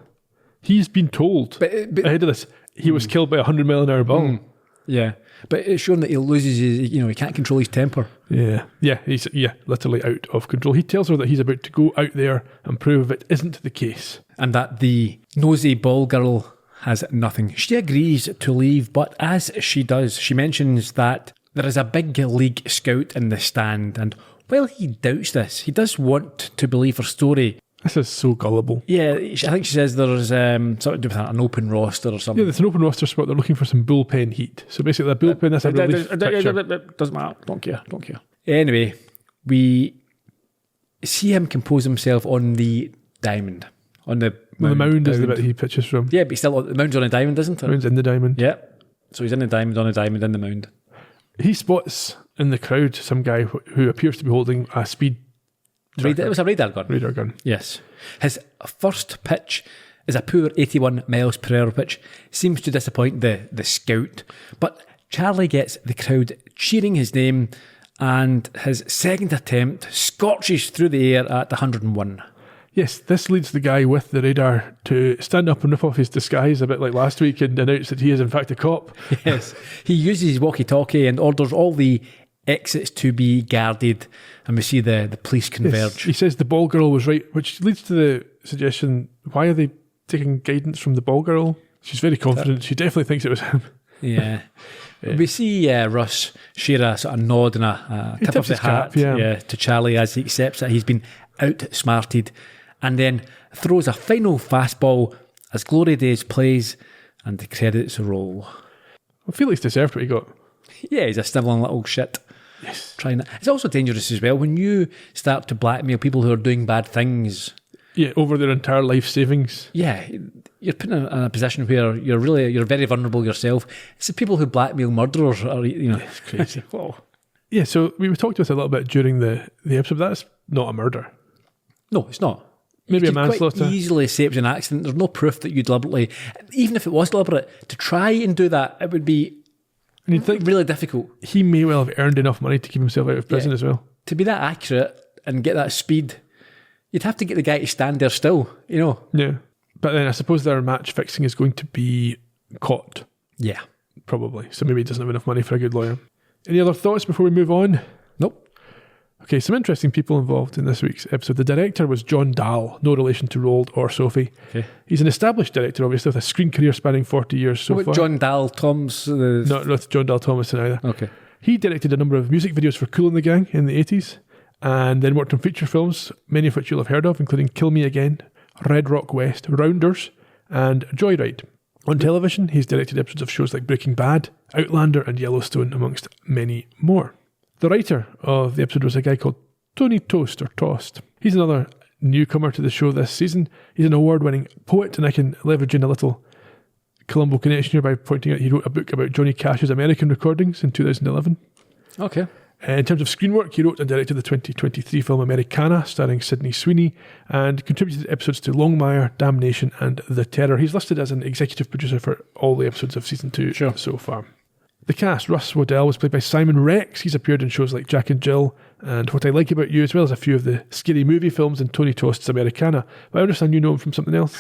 S2: He's been told
S1: But
S2: ahead of this he was killed by a 100-mile-an-hour ball.
S1: Yeah, but it's shown that he loses his, he can't control his temper.
S2: Yeah, he's literally out of control. He tells her that he's about to go out there and prove it isn't the case.
S1: And that the nosy ball girl has nothing. She agrees to leave, but as she does, she mentions that there is a big league scout in the stand, and while he doubts this, he does want to believe her story.
S2: This is so gullible.
S1: Yeah, I think she says there's something to do with an open roster or something.
S2: Yeah, there's an open roster spot. They're looking for some bullpen heat. So basically, the bullpen, that's a relief picture.
S1: Doesn't matter. Don't care. Anyway, we see him compose himself on the diamond. On the
S2: Well, the mound is the bit he pitches from.
S1: Yeah, but he's still the mound's on a diamond, isn't it?
S2: The mound's in the diamond.
S1: Yeah. So he's in the diamond, on a diamond, in the mound.
S2: He spots in the crowd some guy who appears to be holding a speed
S1: It was a radar gun.
S2: radar gun.
S1: Yes. His first pitch is a poor 81 miles per hour pitch. Seems to disappoint the scout. But Charlie gets the crowd cheering his name, and his second attempt scorches through the air at 101.
S2: Yes, this leads the guy with the radar to stand up and rip off his disguise a bit like last week and announce that he is in fact a cop.
S1: Yes. He uses his walkie-talkie and orders all the exits to be guarded, and we see the police converge.
S2: Yes, he says the ball girl was right, which leads to the suggestion, why are they taking guidance from the ball girl? She's very confident. She definitely thinks it was him.
S1: Yeah. We see Russ share a sort of nod and a tip of the hat to Charlie as he accepts that he's been outsmarted, and then throws a final fastball as Glory Days plays and the credits roll.
S2: Well, Felix deserved what he got.
S1: Yeah, he's a snivelling little shit.
S2: Yes.
S1: Trying that. It's also dangerous as well when you start to blackmail people who are doing bad things.
S2: Yeah, over their entire life savings.
S1: Yeah, you're put in a position where you're very vulnerable yourself. It's the people who blackmail murderers are, it's crazy. Whoa.
S2: Yeah, so we talked about it a little bit during the episode, but that's not a murder.
S1: No, it's not.
S2: Maybe
S1: you
S2: a manslaughter.
S1: Quite easily say it was an accident. There's no proof that you deliberately, even if it was deliberate, to try and do that, it would be
S2: and you'd think
S1: really difficult.
S2: He may well have earned enough money to keep himself out of prison as well.
S1: To be that accurate and get that speed, you'd have to get the guy to stand there still,
S2: Yeah. But then I suppose their match fixing is going to be caught.
S1: Yeah.
S2: Probably. So maybe he doesn't have enough money for a good lawyer. Any other thoughts before we move on?
S1: Nope.
S2: Okay, some interesting people involved in this week's episode. The director was John Dahl, no relation to Roald or Sophie. Okay. He's an established director, obviously, with a screen career spanning 40 years so far.
S1: John Dahl Thomas?
S2: Not John Dahl Thomason either.
S1: Okay.
S2: He directed a number of music videos for Kool and the Gang in the 80s, and then worked on feature films, many of which you'll have heard of, including Kill Me Again, Red Rock West, Rounders, and Joyride. On television, he's directed episodes of shows like Breaking Bad, Outlander, and Yellowstone, amongst many more. The writer of the episode was a guy called Tony Toast, or Tost. He's another newcomer to the show this season. He's an award-winning poet, and I can leverage in a little Columbo connection here by pointing out he wrote a book about Johnny Cash's American recordings in 2011.
S1: Okay.
S2: In terms of screen work, he wrote and directed the 2023 film Americana, starring Sydney Sweeney, and contributed episodes to Longmire, Damnation, and The Terror. He's listed as an executive producer for all the episodes of season 2 so far. The cast: Russ Waddell was played by Simon Rex. He's appeared in shows like Jack and Jill and What I Like About You, as well as a few of the scary movie films and Tony Tost's Americana. But I understand you know him from something else.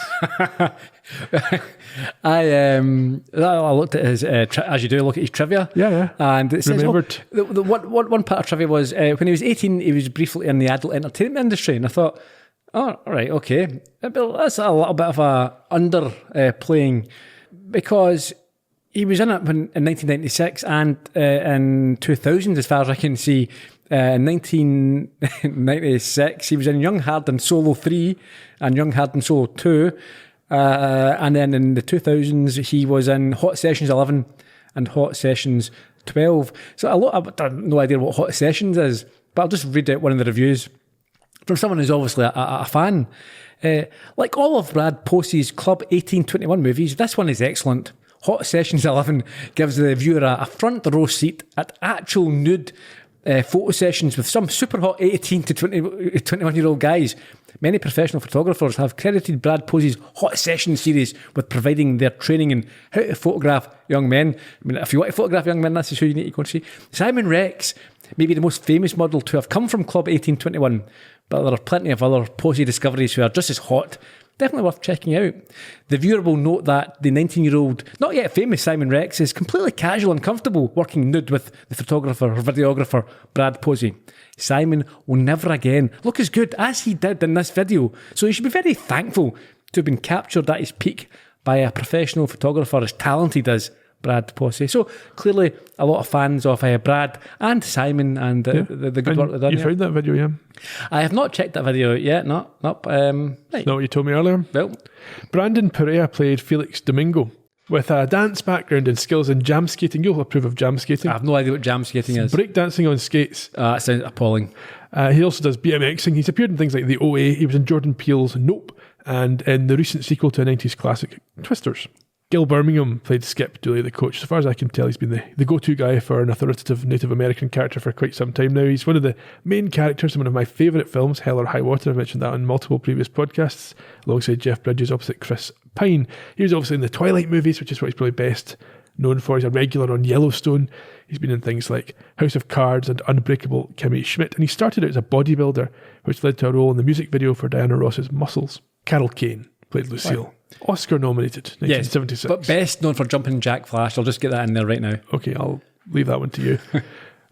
S1: I looked at his, as you do, look at his trivia.
S2: Yeah.
S1: And it says,
S2: Remembered.
S1: one part of trivia was when he was 18, he was briefly in the adult entertainment industry. And I thought, oh, right, okay. That's a little bit of a underplaying, because he was in it in 1996 and in 2000, as far as I can see. In 1996, he was in Young, Hard and Solo 3 and Young, Hard and Solo 2. And then in the 2000s, he was in Hot Sessions 11 and Hot Sessions 12. So I have no idea what Hot Sessions is, but I'll just read out one of the reviews from someone who's obviously a fan. Like all of Brad Posey's Club 1821 movies, this one is excellent. Hot Sessions 11 gives the viewer a front row seat at actual nude photo sessions with some super hot 18 to 21-year-old guys. Many professional photographers have credited Brad Posey's Hot Sessions series with providing their training in how to photograph young men. I mean, if you want to photograph young men, this is who you need to go and see. Simon Rex may be the most famous model to have come from Club 1821, but there are plenty of other Posey discoveries who are just as hot. Definitely worth checking out. The viewer will note that the 19-year-old, not yet famous Simon Rex is completely casual and comfortable working nude with the photographer or videographer Brad Posey. Simon will never again look as good as he did in this video, so he should be very thankful to have been captured at his peak by a professional photographer as talented as Brad Posey. So clearly a lot of fans of Brad and Simon and the good work they've done.
S2: You found that video, yeah?
S1: I have not checked that video yet. Right.
S2: Not what you told me earlier.
S1: Well,
S2: Brandon Perea played Felix Domingo. With a dance background and skills in jam skating, you'll approve of jam skating.
S1: I have no idea what jam skating is.
S2: Breakdancing on skates.
S1: That sounds appalling.
S2: He also does BMXing. He's appeared in things like The OA. He was in Jordan Peele's Nope, and in the recent sequel to a 90s classic, Twisters. Gil Birmingham played Skip Dooley, the coach. So far as I can tell, he's been the go-to guy for an authoritative Native American character for quite some time now. He's one of the main characters in one of my favourite films, Hell or High Water. I've mentioned that on multiple previous podcasts, alongside Jeff Bridges opposite Chris Pine. He was obviously in the Twilight movies, which is what he's probably best known for. He's a regular on Yellowstone. He's been in things like House of Cards and Unbreakable Kimmy Schmidt. And he started out as a bodybuilder, which led to a role in the music video for Diana Ross's Muscles. Carol Kane played Lucille. Right. Oscar nominated, 1976.
S1: Yes, but best known for Jumping Jack Flash. I'll just get that in there right now.
S2: Okay, I'll leave that one to you.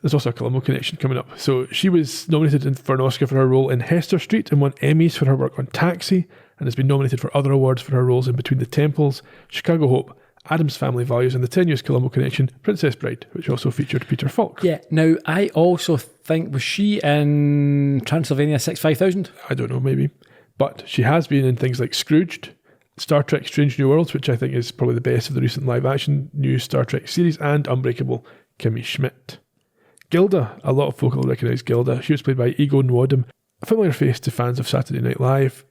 S2: There's also a Columbo connection coming up. So she was nominated for an Oscar for her role in Hester Street and won Emmys for her work on Taxi, and has been nominated for other awards for her roles in Between the Temples, Chicago Hope, Addams Family Values, and the 10-year Columbo connection, Princess Bride, which also featured Peter Falk.
S1: Yeah, now I also think, was she in Transylvania 65000?
S2: I don't know, maybe. But she has been in things like Scrooged, Star Trek Strange New Worlds, which I think is probably the best of the recent live-action new Star Trek series, and Unbreakable Kimmy Schmidt. Gilda, a lot of folk will recognise Gilda. She was played by Ego Nwadum, a familiar face to fans of Saturday Night Live.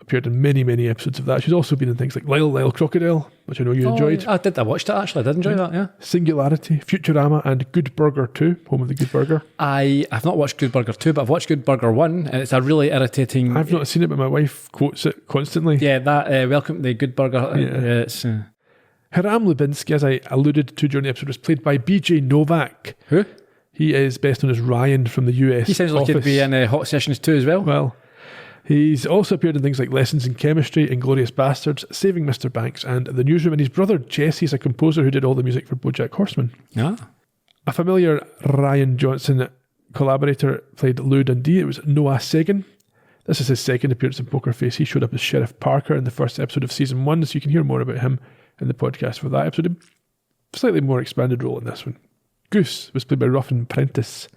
S2: Appeared in many, many episodes of that. She's also been in things like Lyle Crocodile, which I know you enjoyed.
S1: I watched it actually. I did enjoy that, yeah.
S2: Singularity, Futurama, and Good Burger 2, Home of the Good Burger.
S1: I've not watched Good Burger 2, but I've watched Good Burger 1, and it's a really irritating...
S2: I've not seen it, but my wife quotes it constantly.
S1: Yeah, that Welcome to the Good Burger.
S2: Yeah. Hiram Lubinsky, as I alluded to during the episode, was played by BJ Novak.
S1: Who?
S2: He is best known as Ryan from the US
S1: He sounds like
S2: Office.
S1: he'd be in Hot Sessions 2 as well.
S2: Well, he's also appeared in things like Lessons in Chemistry, Inglourious Bastards, Saving Mr. Banks, and The Newsroom. And his brother Jesse is a composer who did all the music for BoJack Horseman.
S1: Ah.
S2: A familiar Ryan Johnson collaborator played Lou Dundee. It was Noah Sagan. This is his second appearance in Poker Face. He showed up as Sheriff Parker in the first episode of Season 1, so you can hear more about him in the podcast for that episode. A slightly more expanded role in this one. Goose was played by Ruffin Prentice.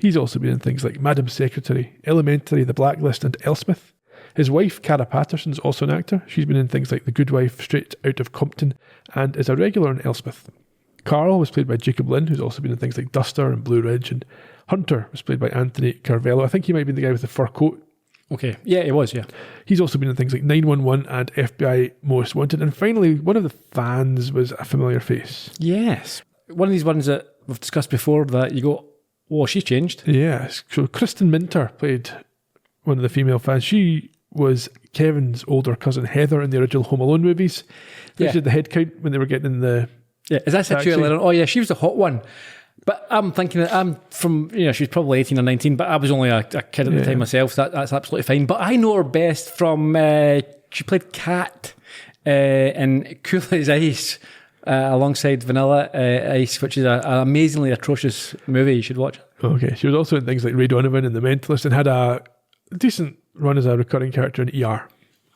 S2: He's also been in things like Madam Secretary, Elementary, The Blacklist, and Elspeth. His wife, Cara Patterson's also an actor. She's been in things like The Good Wife, Straight Out of Compton, and is a regular in Elspeth. Carl was played by Jacob Lynn, who's also been in things like Duster and Blue Ridge, and Hunter was played by Anthony Carvello. I think he might be the guy with the fur coat.
S1: Okay, yeah, he was, yeah.
S2: He's also been in things like 911 and FBI Most Wanted. And finally, one of the fans was a familiar face.
S1: Yes. One of these ones that we've discussed before that you go, oh, she's changed.
S2: Yeah, so Kristen Minter played one of the female fans. She was Kevin's older cousin Heather in the original Home Alone movies. They did the head count when they were getting in the...
S1: Yeah, is that
S2: taxi.
S1: later on? Oh, yeah, she was the hot one. But I'm thinking that I'm from, she was probably 18 or 19, but I was only a kid at the time myself, so that's absolutely fine. But I know her best from, she played Kat in Cool as Ice alongside Vanilla Ice, which is an amazingly atrocious movie you should watch.
S2: Okay, she was also in things like Ray Donovan and The Mentalist and had a decent run as a recurring character in ER.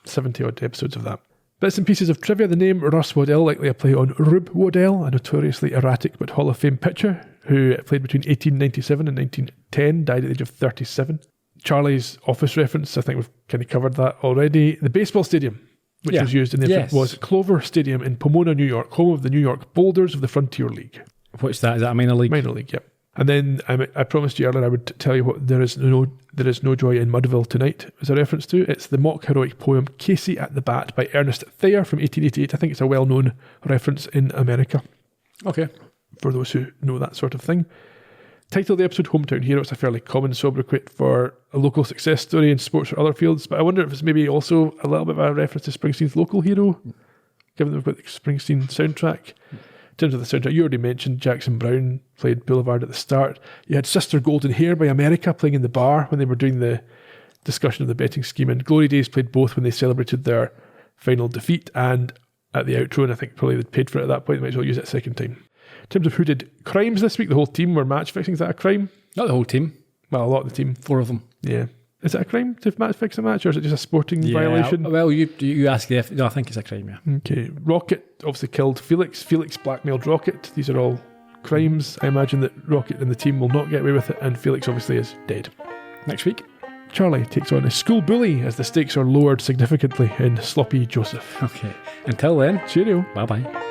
S2: 70-odd episodes of that. Bits and pieces of trivia. The name Russ Waddell, likely a play on Rube Waddell, a notoriously erratic but Hall of Fame pitcher who played between 1897 and 1910, died at the age of 37. Charlie's Office reference, I think we've kind of covered that already. The baseball stadium, which was used in the film, was Clover Stadium in Pomona, New York, home of the New York Boulders of the Frontier League.
S1: What's that? Is that a minor league?
S2: Minor league, yep. And then I promised you earlier I would tell you what There is no Joy in Mudville Tonight is a reference to. It's the mock heroic poem Casey at the Bat by Ernest Thayer from 1888. I think it's a well-known reference in America.
S1: Okay.
S2: For those who know that sort of thing. Title of the episode, Hometown Hero. It's a fairly common sobriquet for a local success story in sports or other fields, but I wonder if it's maybe also a little bit of a reference to Springsteen's local hero, given that we've got the Springsteen soundtrack. In terms of the soundtrack, you already mentioned Jackson Browne played Boulevard at the start. You had Sister Golden Hair by America playing in the bar when they were doing the discussion of the betting scheme, and Glory Days played both when they celebrated their final defeat and at the outro, and I think probably they'd paid for it at that point. They might as well use it a second time. In terms of who did crimes this week, the whole team were match fixing. Is that a crime?
S1: Not the whole team.
S2: Well, a lot of the team.
S1: 4 of them.
S2: Yeah. Is it a crime to match fix a match, or is it just a sporting violation?
S1: Well, you ask the no, I think it's a crime, yeah.
S2: Okay. Rocket obviously killed Felix. Felix blackmailed Rocket. These are all crimes. I imagine that Rocket and the team will not get away with it, and Felix obviously is dead.
S1: Next week,
S2: Charlie takes on a school bully as the stakes are lowered significantly in Sloppy Joseph.
S1: Okay. Until then,
S2: cheerio.
S1: Bye-bye.